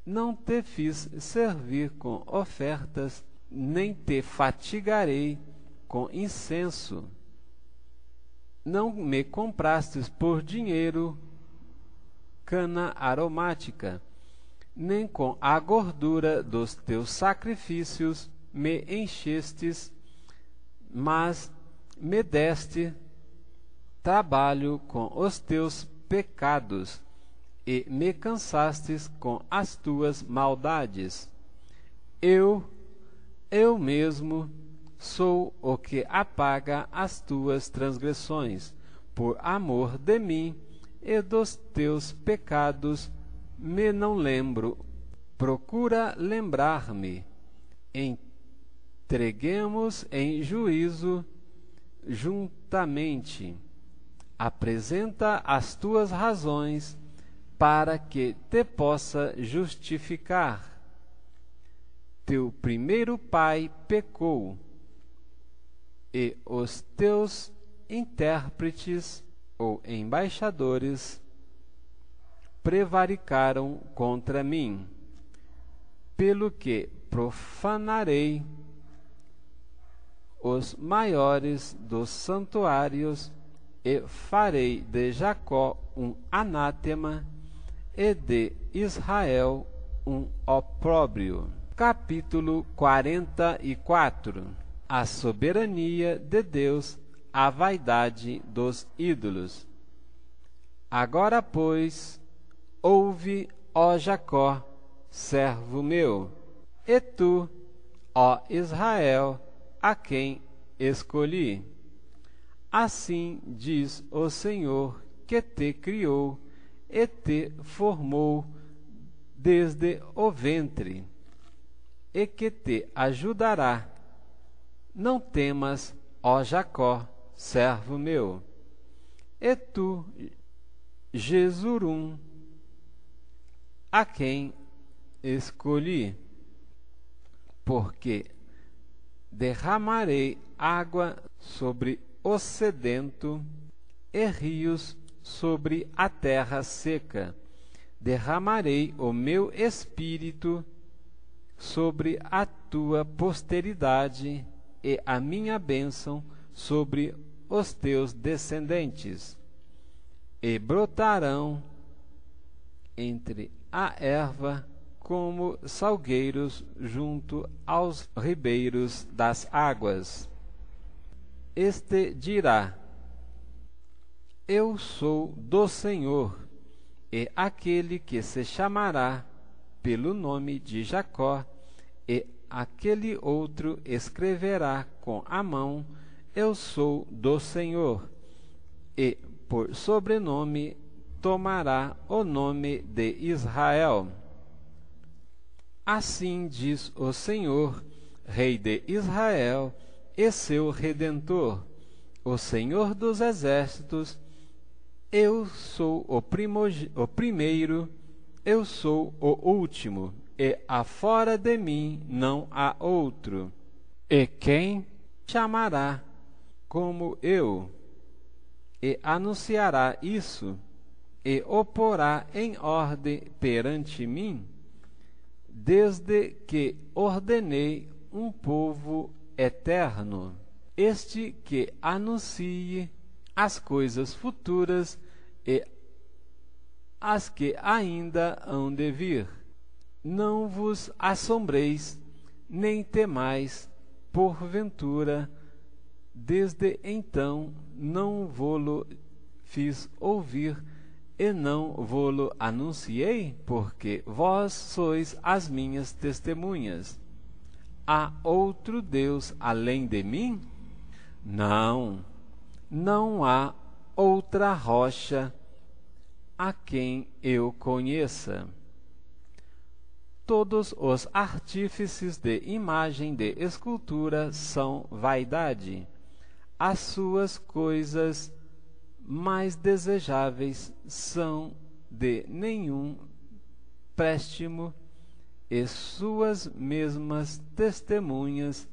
Não te fiz servir com ofertas, nem te fatigarei com incenso. Não me comprastes por dinheiro cana aromática, nem com a gordura dos teus sacrifícios me enchestes, mas me deste trabalho com os teus pecados, e me cansastes com as tuas maldades. Eu mesmo sou o que apaga as tuas transgressões, por amor de mim e dos teus pecados me não lembro. Procura lembrar-me. Entreguemos em juízo juntamente. Apresenta as tuas razões, para que te possa justificar. Teu primeiro pai pecou, e os teus intérpretes ou embaixadores prevaricaram contra mim, pelo que profanarei os maiores dos santuários e farei de Jacó um anátema e de Israel um opróbrio. Capítulo 44. A soberania de Deus, a vaidade dos ídolos. Agora, pois, ouve, ó Jacó, servo meu, e tu, ó Israel, a quem escolhi. Assim diz o Senhor, que te criou e te formou desde o ventre, e que te ajudará, Não temas, ó Jacó, servo meu, e tu, Jesurum, a quem escolhi, porque derramarei água sobre o sedento e rios sobre a terra seca. Derramarei o meu espírito sobre a tua posteridade e a minha bênção sobre os teus descendentes. E brotarão entre a erva como salgueiros junto aos ribeiros das águas. Este dirá: Eu sou do Senhor, e aquele que se chamará pelo nome de Jacó, e aquele outro escreverá com a mão: Eu sou do Senhor, e por sobrenome tomará o nome de Israel. Assim diz o Senhor, Rei de Israel e seu Redentor, o Senhor dos Exércitos: Eu sou o primeiro, eu sou o último, e afora de mim não há outro. E quem chamará como eu, e anunciará isso, e o porá em ordem perante mim? Desde que ordenei um povo eterno, este que anuncie as coisas futuras e as que ainda hão de vir. Não vos assombreis, nem temais, porventura, desde então não vô-lo fiz ouvir, e não vô-lo anunciei, porque vós sois as minhas testemunhas. Há outro Deus além de mim? Não, não há outra rocha a quem eu conheça. Todos os artífices de imagem de escultura são vaidade. As suas coisas mais desejáveis são de nenhum préstimo, e suas mesmas testemunhas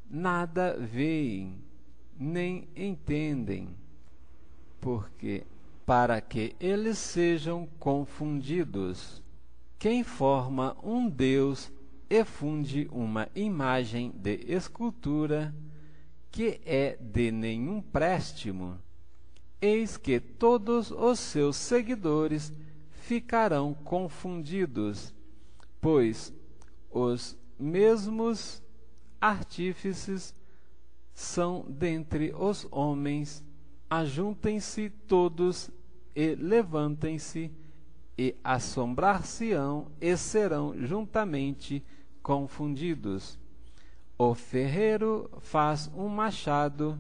nada veem, nem entendem, porque para que eles sejam confundidos. Quem forma um Deus e funde uma imagem de escultura que é de nenhum préstimo, eis que todos os seus seguidores ficarão confundidos, pois os mesmos artífices são dentre os homens. Ajuntem-se todos e levantem-se, e assombrar-se-ão e serão juntamente confundidos. O ferreiro faz um machado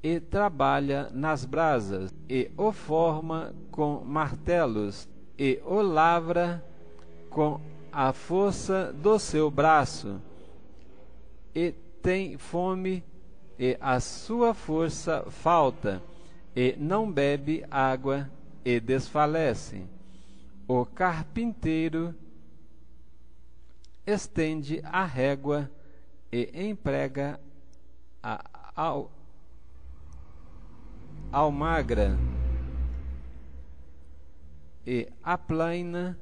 e trabalha nas brasas, e o forma com martelos, e o lavra com a força do seu braço, e tem fome, e a sua força falta, e não bebe água, e desfalece. O carpinteiro estende a régua e emprega a almagra, e aplaina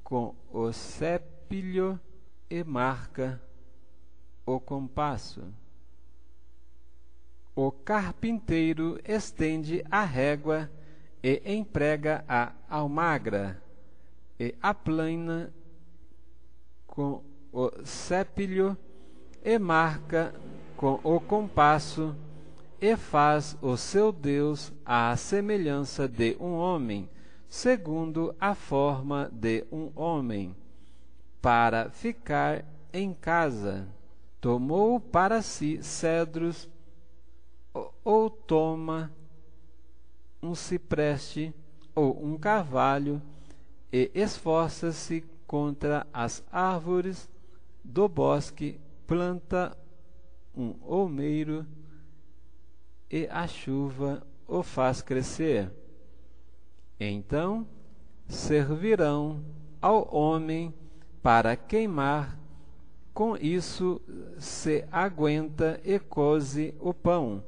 com o cépilho e marca o compasso. O carpinteiro estende a régua e emprega a almagra, e aplaina com o cépilho e marca com o compasso, e faz o seu Deus à semelhança de um homem, segundo a forma de um homem, para ficar em casa. Tomou para si cedros, ou toma um cipreste ou um carvalho, e esforça-se contra as árvores do bosque, planta um olmeiro, e a chuva o faz crescer. Então servirão ao homem para queimar, com isso se aguenta e coze o pão.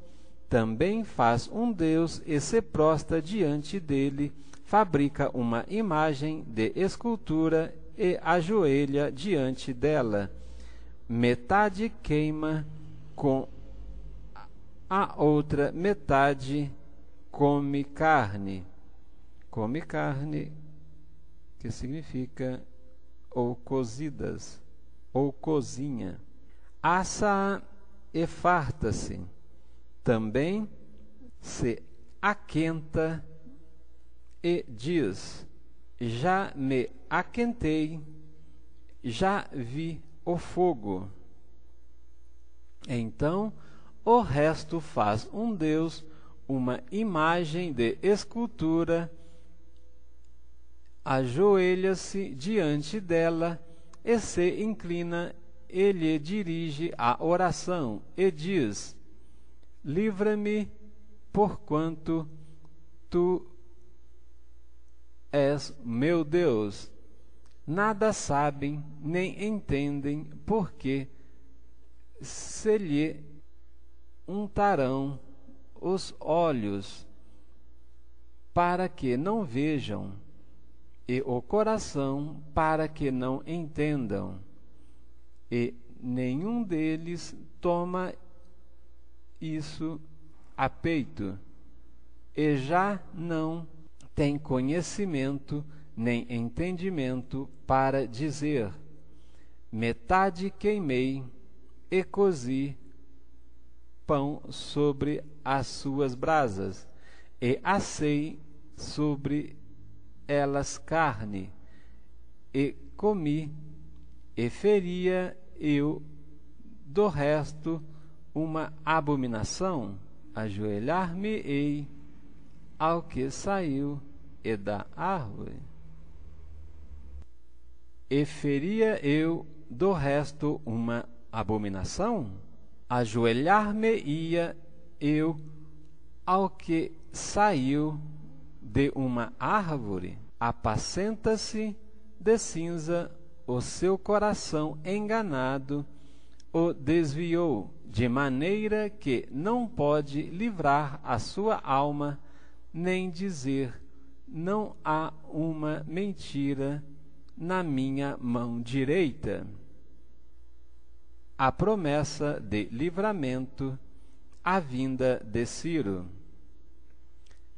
Também faz um Deus e se prostra diante dele, fabrica uma imagem de escultura e ajoelha diante dela. Metade queima, com a outra metade come carne. Come carne, que significa ou cozidas, ou cozinha. Assa e farta-se. Também se aquenta e diz: já me aquentei, já vi o fogo. Então o resto faz um Deus, uma imagem de escultura, ajoelha-se diante dela e se inclina e lhe dirige a oração e diz: livra-me, porquanto tu és meu Deus. Nada sabem nem entendem, porque se lhe untarão os olhos para que não vejam, e o coração para que não entendam, e nenhum deles toma isso a peito, e já não tem conhecimento nem entendimento para dizer: metade queimei e cozi pão sobre as suas brasas, e assei sobre elas carne, e comi, e feria eu do resto uma abominação. Ajoelhar-me-ei ao que saiu e da árvore, e feria eu do resto uma abominação? Ajoelhar-me-ia eu ao que saiu de uma árvore? Apacenta-se de cinza o seu coração enganado, o desviou, de maneira que não pode livrar a sua alma, nem dizer: não há uma mentira na minha mão direita. A promessa de livramento, a vinda de Ciro.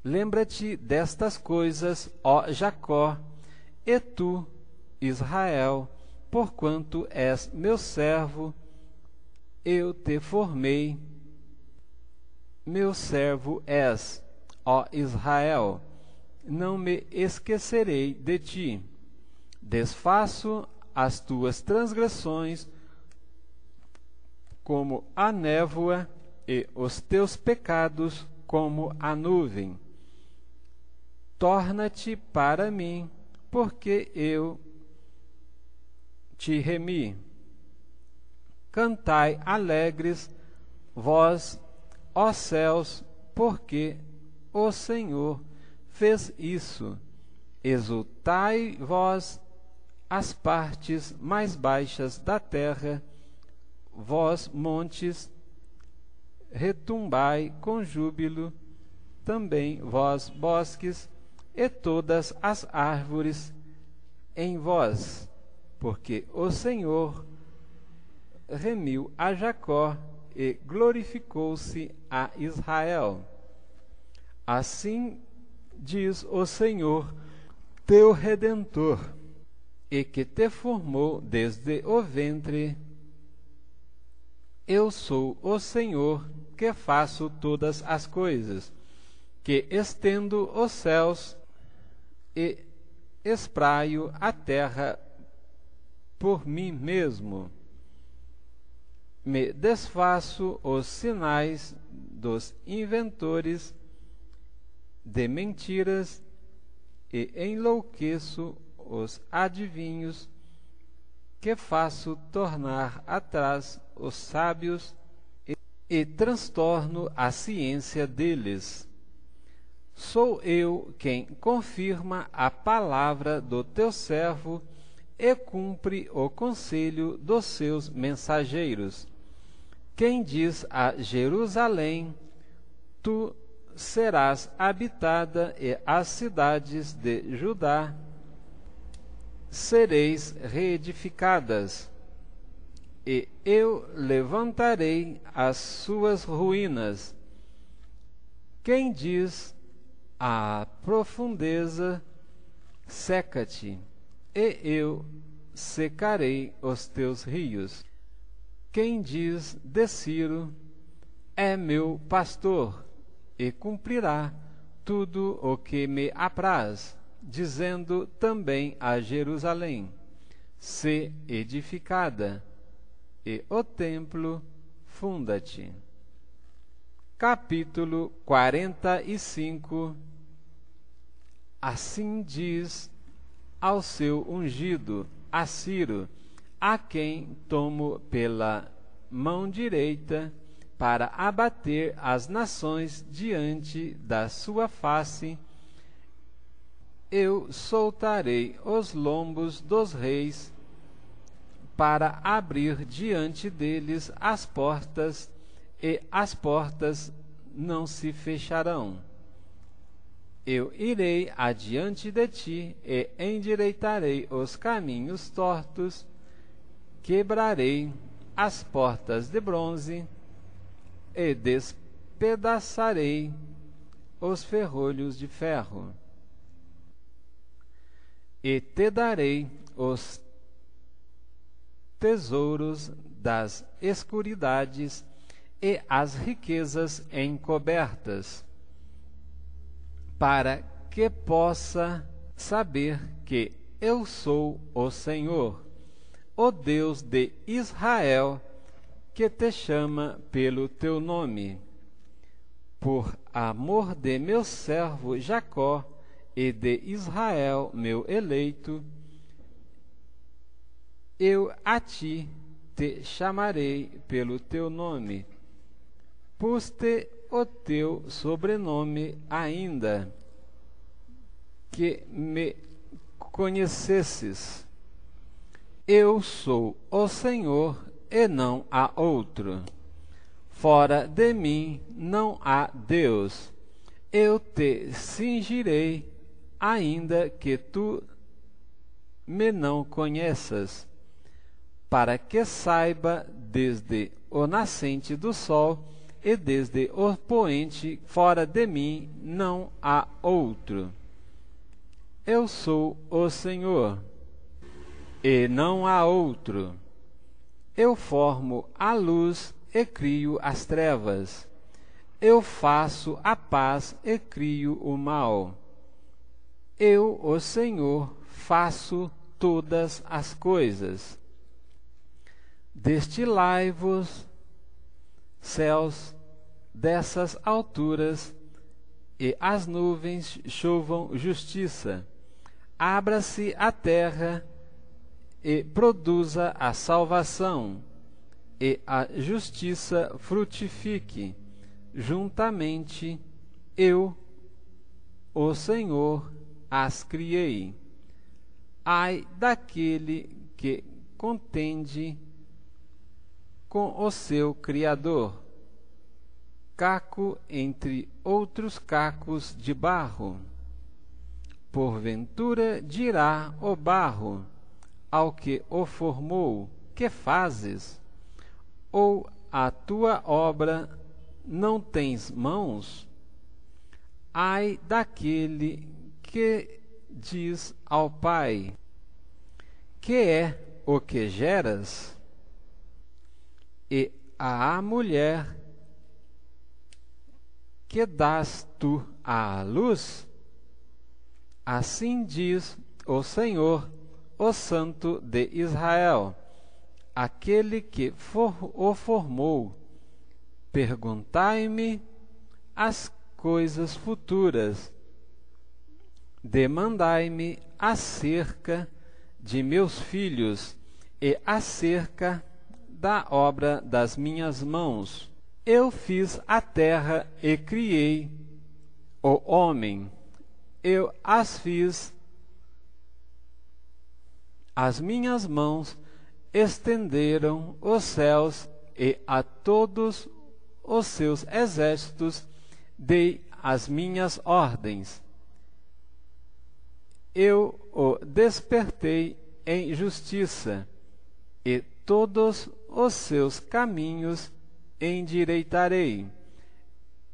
Lembra-te destas coisas, ó Jacó, e tu, Israel, porquanto és meu servo, eu te formei. Meu servo és, ó Israel, não me esquecerei de ti. Desfaço as tuas transgressões como a névoa, e os teus pecados como a nuvem. Torna-te para mim, porque eu te remi. Cantai alegres, vós, ó céus, porque o Senhor fez isso. Exultai vós, as partes mais baixas da terra, vós, montes, retumbai com júbilo, também vós, bosques, e todas as árvores em vós, porque o Senhor remiu a Jacó e glorificou-se a Israel. Assim diz o Senhor, teu Redentor, e que te formou desde o ventre. Eu sou o Senhor, que faço todas as coisas, que estendo os céus e espraio a terra por mim mesmo. Me desfaço os sinais dos inventores de mentiras e enlouqueço os adivinhos, que faço tornar atrás os sábios e transtorno a ciência deles. Sou eu quem confirma a palavra do teu servo e cumpre o conselho dos seus mensageiros. Quem diz a Jerusalém, tu serás habitada, e as cidades de Judá sereis reedificadas, e eu levantarei as suas ruínas. Quem diz à profundeza, seca-te, e eu secarei os teus rios. Quem diz de Ciro, é meu pastor, e cumprirá tudo o que me apraz, dizendo também a Jerusalém, se edificada, e o templo funda-te. Capítulo 45. Assim diz ao seu ungido, a Ciro, a quem tomo pela mão direita, para abater as nações diante da sua face. Eu soltarei os lombos dos reis, para abrir diante deles as portas, e as portas não se fecharão. Eu irei adiante de ti, e endireitarei os caminhos tortos, quebrarei as portas de bronze, e despedaçarei os ferrolhos de ferro. E te darei os tesouros das escuridades e as riquezas encobertas, para que possa saber que eu sou o Senhor, o Deus de Israel, que te chama pelo teu nome. Por amor de meu servo Jacó e de Israel, meu eleito, eu a ti te chamarei pelo teu nome. Pus-te o teu sobrenome ainda, que me conhecesses. Eu sou o Senhor, e não há outro. Fora de mim não há Deus. Eu te cingirei, ainda que tu me não conheças, para que saiba desde o nascente do sol e desde o poente, fora de mim não há outro. Eu sou o Senhor, e não há outro. Eu formo a luz e crio as trevas. Eu faço a paz e crio o mal. Eu, o Senhor, faço todas as coisas. Destilai-vos, céus, dessas alturas, e as nuvens chovam justiça. Abra-se a terra e produza a salvação, e a justiça frutifique. Juntamente eu, o Senhor, as criei. Ai daquele que contende com o seu Criador, caco entre outros cacos de barro. Porventura dirá o barro ao que o formou, que fazes? Ou a tua obra não tens mãos? Ai daquele que diz ao pai, que é o que geras? E à mulher, que dás tu à luz? Assim diz o Senhor, o Santo de Israel, aquele que o formou. Perguntai-me as coisas futuras, demandai-me acerca de meus filhos e acerca da obra das minhas mãos. Eu fiz a terra e criei o homem. Eu as fiz. As minhas mãos estenderam os céus e a todos os seus exércitos dei as minhas ordens. Eu o despertei em justiça e todos os seus caminhos endireitarei.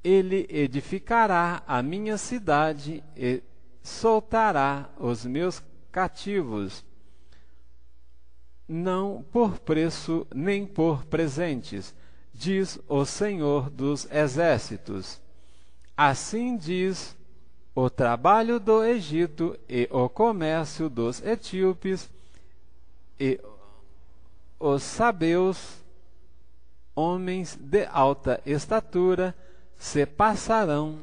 Ele edificará a minha cidade e soltará os meus cativos, não por preço nem por presentes, diz o Senhor dos Exércitos. Assim diz o trabalho do Egito e o comércio dos etíopes e os sabeus, homens de alta estatura, se passarão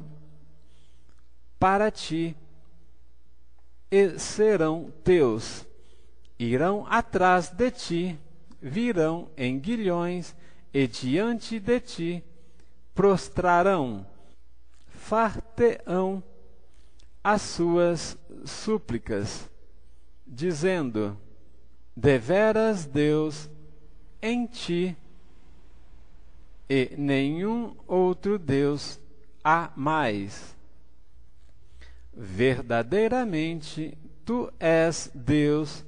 para ti e serão teus. Irão atrás de ti, virão em guilhões e diante de ti prostrarão, far-te-ão as suas súplicas, dizendo: deveras Deus em ti, e nenhum outro Deus há mais. Verdadeiramente tu és Deus,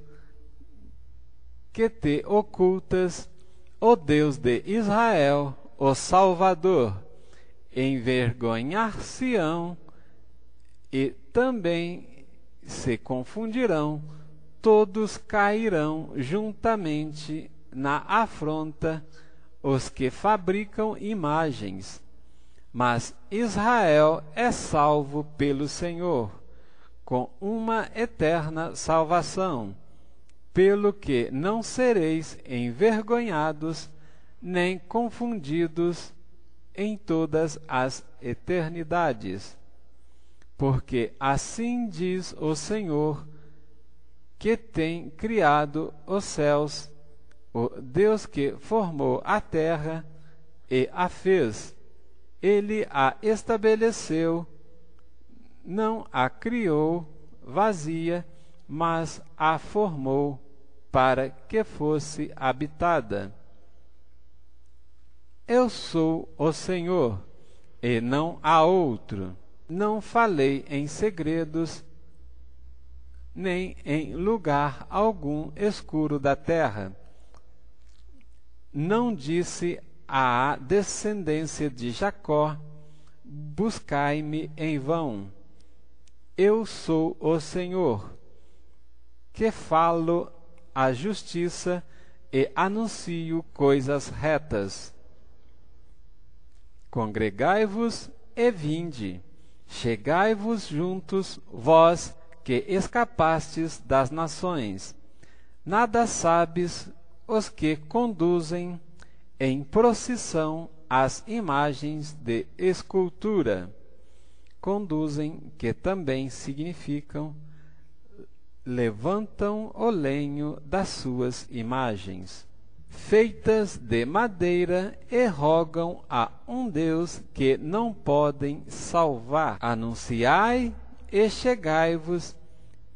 que te ocultas, ó Deus de Israel, o Salvador. Envergonhar-se-ão e também se confundirão, todos cairão juntamente na afronta os que fabricam imagens. Mas Israel é salvo pelo Senhor, com uma eterna salvação, pelo que não sereis envergonhados, nem confundidos em todas as eternidades. Porque assim diz o Senhor, que tem criado os céus, o Deus que formou a terra e a fez. Ele a estabeleceu, não a criou vazia, mas a formou para que fosse habitada. Eu sou o Senhor, e não há outro. Não falei em segredos, nem em lugar algum escuro da terra. Não disse à descendência de Jacó: buscai-me em vão. Eu sou o Senhor, que falo a justiça e anuncio coisas retas. Congregai-vos e vinde, chegai-vos juntos, vós que escapastes das nações. Nada sabes os que conduzem em procissão as imagens de escultura. Conduzem, que também significam levantam o lenho das suas imagens, feitas de madeira, e rogam a um Deus que não podem salvar. Anunciai e chegai-vos,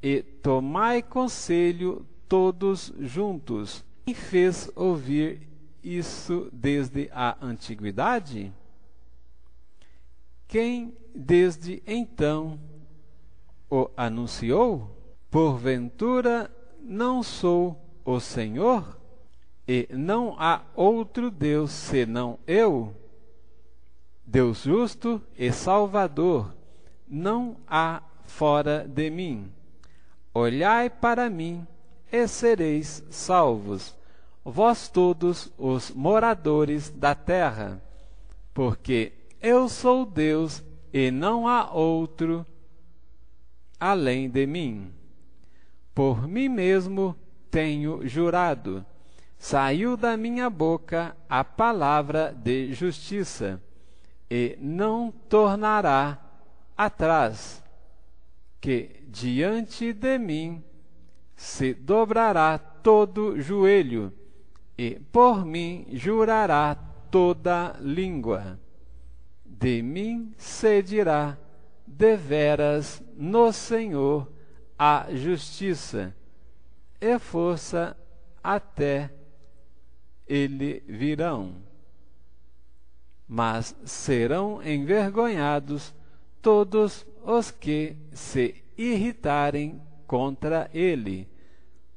e tomai conselho todos juntos. Quem fez ouvir isso desde a antiguidade? Quem desde então o anunciou? Porventura não sou o Senhor? E não há outro Deus senão eu? Deus justo e Salvador, não há fora de mim. Olhai para mim e sereis salvos, vós todos os moradores da terra, porque eu sou Deus e não há outro além de mim. Por mim mesmo tenho jurado, saiu da minha boca a palavra de justiça, e não tornará atrás, que diante de mim se dobrará todo joelho, e por mim jurará toda língua. De mim se dirá, deveras no Senhor a justiça e força até ele virão. Mas serão envergonhados todos os que se irritarem contra ele.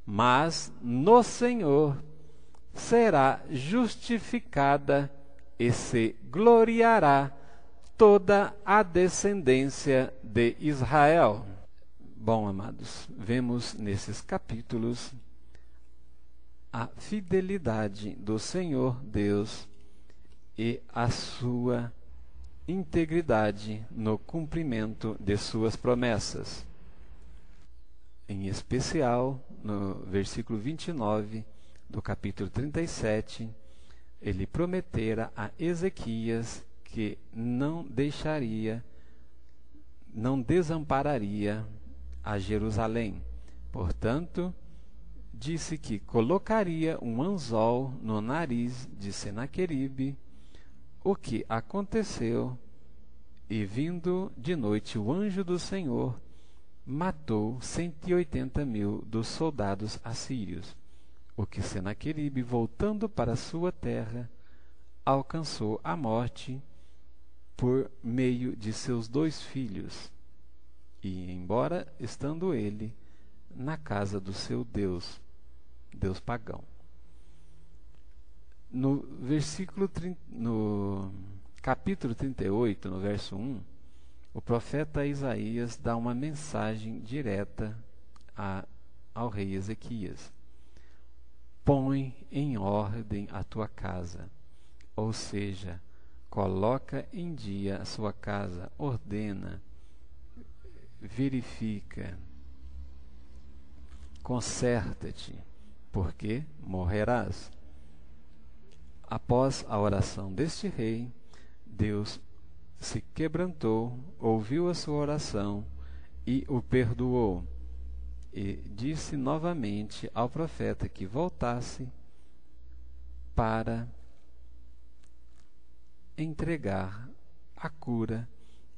Mas no Senhor será justificada e se gloriará toda a descendência de Israel. Bom, amados, vemos nesses capítulos a fidelidade do Senhor Deus e a sua integridade no cumprimento de suas promessas. Em especial, no versículo 29 do capítulo 37, ele prometera a Ezequias que não desampararia a Jerusalém. Portanto, disse que colocaria um anzol no nariz de Senaqueribe, o que aconteceu, e vindo de noite o anjo do Senhor, matou 180.000 dos soldados assírios, o que Senaqueribe, voltando para sua terra, alcançou a morte por meio de seus 2 filhos, e embora estando ele na casa do seu Deus pagão. No capítulo 38, no verso 1, o profeta Isaías dá uma mensagem direta ao rei Ezequias. Põe em ordem a tua casa, ou seja, coloca em dia a sua casa, ordena, verifica, conserta-te, porque morrerás. Após a oração deste rei, Deus se quebrantou, ouviu a sua oração e o perdoou. E disse novamente ao profeta que voltasse para entregar a cura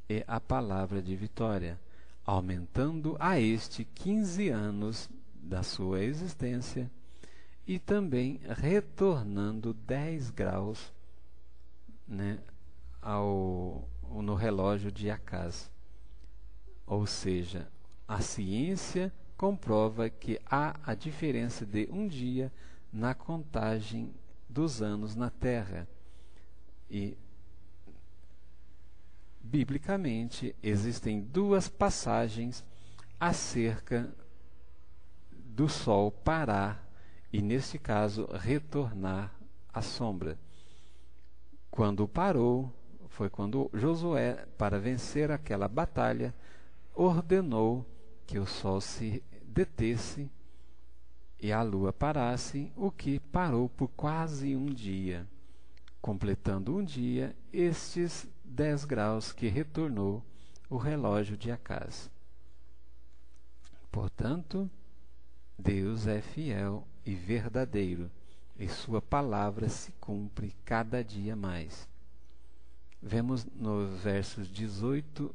e a palavra de vitória, aumentando a este 15 anos da sua existência e também retornando 10 graus, no relógio de Acaz. Ou seja, a ciência comprova que há a diferença de um dia na contagem dos anos na Terra. E, biblicamente, existem 2 passagens acerca do Sol parar e, neste caso, retornar à sombra. Quando parou, foi quando Josué, para vencer aquela batalha, ordenou que o Sol se detesse e a Lua parasse, o que parou por quase um dia, completando um dia estes 10 graus que retornou o relógio de Acaz. Portanto, Deus é fiel e verdadeiro, e sua palavra se cumpre cada dia mais. Vemos nos versos 18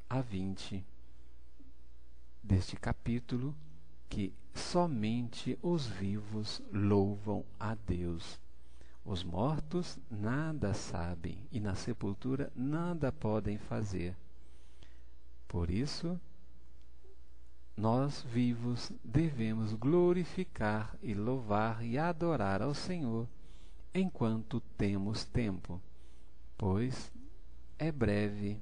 a 20 deste capítulo que somente os vivos louvam a Deus. Os mortos nada sabem e na sepultura nada podem fazer. Por isso, nós vivos devemos glorificar e louvar e adorar ao Senhor enquanto temos tempo, pois é breve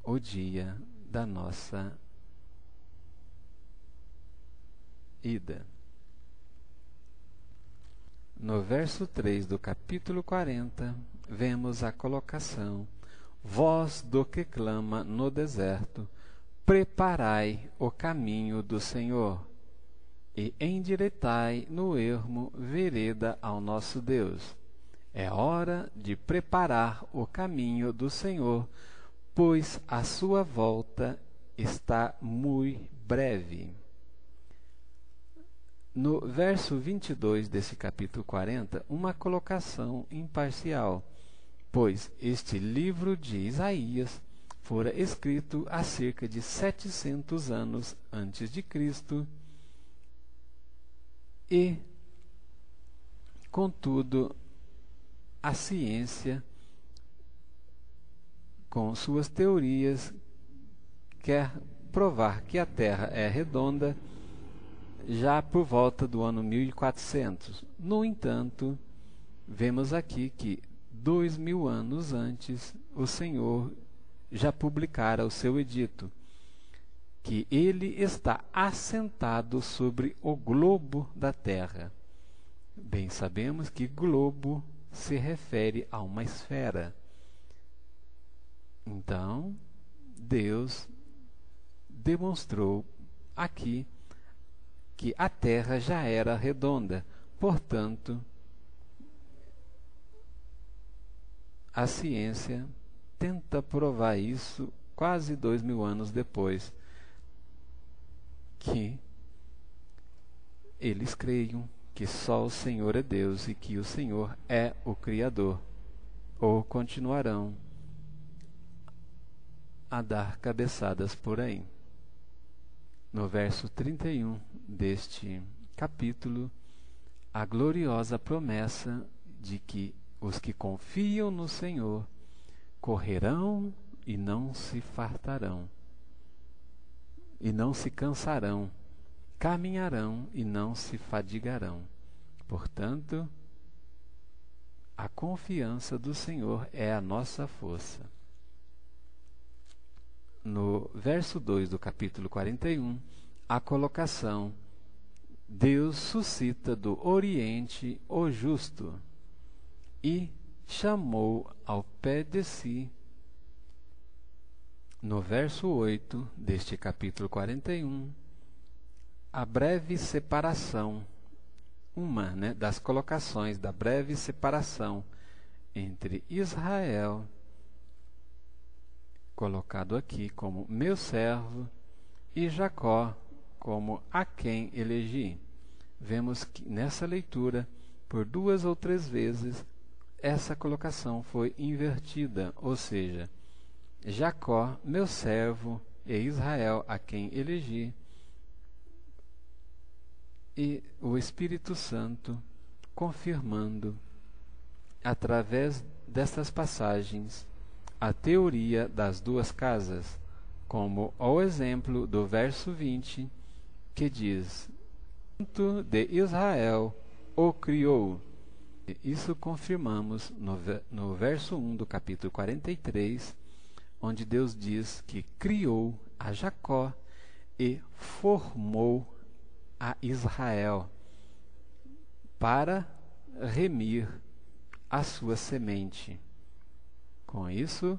o dia da nossa ida. No verso 3 do capítulo 40, vemos a colocação: voz do que clama no deserto, preparai o caminho do Senhor, e endireitai no ermo vereda ao nosso Deus. É hora de preparar o caminho do Senhor, pois a sua volta está muito breve. No verso 22 desse capítulo 40, uma colocação imparcial, pois este livro de Isaías fora escrito há cerca de 700 anos antes de Cristo e, contudo, a ciência, com suas teorias, quer provar que a Terra é redonda já por volta do ano 1400. No entanto, vemos aqui que 2000 anos antes o Senhor já publicara o seu edito, que ele está assentado sobre o globo da Terra. Bem sabemos que globo se refere a uma esfera. Então, Deus demonstrou aqui que a Terra já era redonda. Portanto, a ciência tenta provar isso quase 2000 anos depois, que eles creiam que só o Senhor é Deus e que o Senhor é o Criador, ou continuarão a dar cabeçadas por aí. No verso 31 deste capítulo, a gloriosa promessa de que os que confiam no Senhor correrão e não se fartarão, e não se cansarão, caminharão e não se fadigarão. Portanto, a confiança do Senhor é a nossa força. No verso 2 do capítulo 41, a colocação: Deus suscita do Oriente o justo e chamou ao pé de si. No verso 8 deste capítulo 41, a breve separação, uma das colocações da breve separação entre Israel, colocado aqui como meu servo, e Jacó como a quem elegi. Vemos que nessa leitura, por 2 ou 3 vezes, essa colocação foi invertida, ou seja, Jacó, meu servo, e Israel, a quem elegi, e o Espírito Santo confirmando, através destas passagens, a teoria das 2 casas, como o exemplo do verso 20, que diz: de Israel o criou. Isso confirmamos no verso 1 do capítulo 43, onde Deus diz que criou a Jacó e formou a Israel para remir a sua semente. Com isso,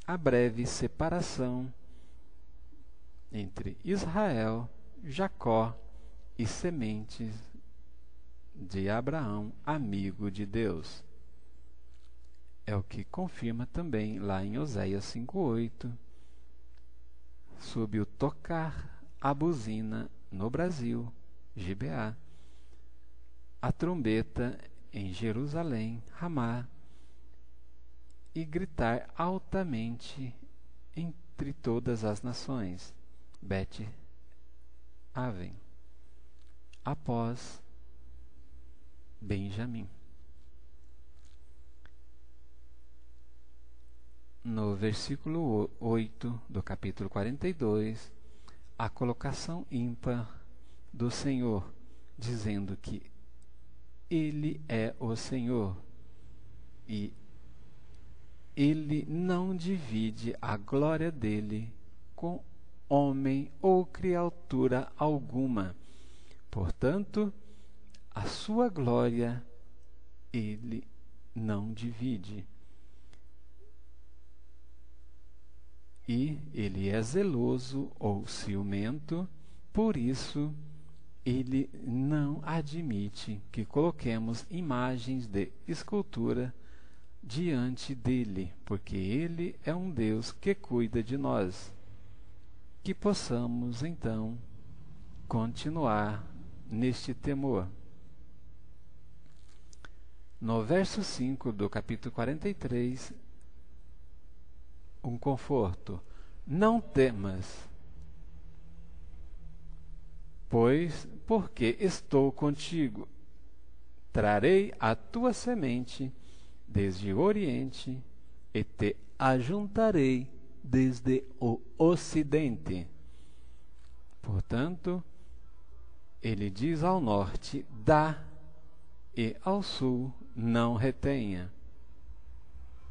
a breve separação entre Israel, Jacó e sementes de Abraão, amigo de Deus. É o que confirma também lá em Oséias 5:8, sob o tocar a buzina no Brasil, Gibeá, a trombeta em Jerusalém, Ramá, e gritar altamente entre todas as nações, Bet Aven, após Benjamim. No versículo 8 do capítulo 42, a colocação ímpar do Senhor, dizendo que Ele é o Senhor e Ele não divide a glória dele com homem ou criatura alguma. Portanto, a sua glória Ele não divide. E Ele é zeloso ou ciumento, por isso Ele não admite que coloquemos imagens de escultura diante dele, porque Ele é um Deus que cuida de nós. Que possamos, então, continuar neste temor. No verso 5 do capítulo 43, um conforto. Não temas, pois, porque estou contigo, trarei a tua semente desde o Oriente e te ajuntarei desde o Ocidente. Portanto, ele diz ao norte, dá, e ao sul, não retenha,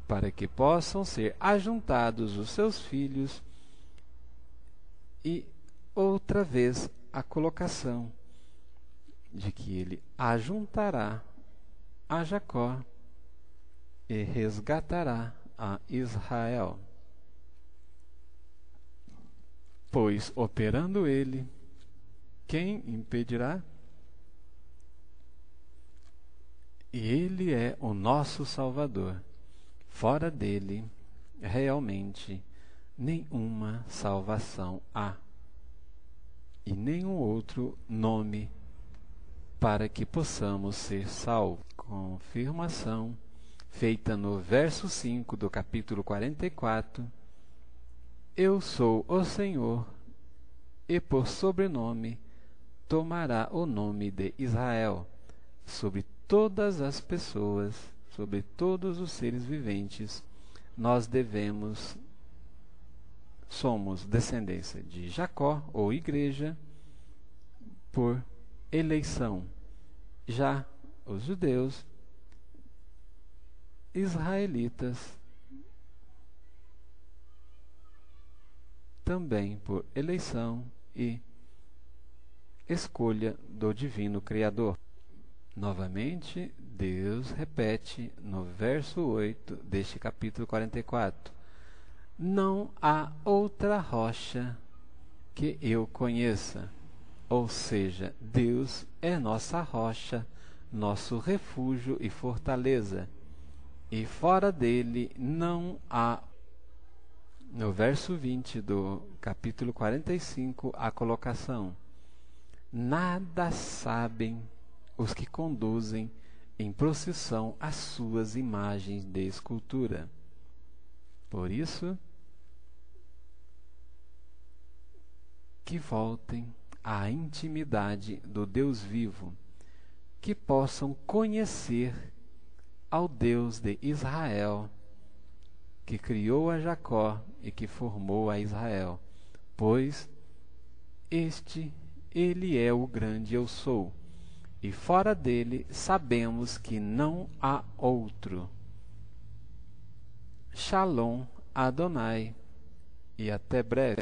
para que possam ser ajuntados os seus filhos. E outra vez a colocação de que ele ajuntará a Jacó e resgatará a Israel. Pois, operando ele, quem impedirá? E ele é o nosso Salvador. Fora dele, realmente, nenhuma salvação há. E nenhum outro nome para que possamos ser salvos. Confirmação feita no verso 5 do capítulo 44. Eu sou o Senhor, e por sobrenome tomará o nome de Israel, sobre todas as pessoas, sobre todos os seres viventes. Nós somos descendência de Jacó, ou igreja, por eleição. Já os judeus, israelitas, também por eleição e escolha do divino Criador. Novamente, Deus repete no verso 8 deste capítulo 44. Não há outra rocha que eu conheça. Ou seja, Deus é nossa rocha, nosso refúgio e fortaleza. E fora dele não há. No verso 20 do capítulo 45, a colocação. Nada sabem os que conduzem em procissão as suas imagens de escultura. Por isso, que voltem à intimidade do Deus vivo, que possam conhecer ao Deus de Israel, que criou a Jacó e que formou a Israel, pois ele é o grande eu sou, e fora dele sabemos que não há outro. Shalom Adonai, e até breve.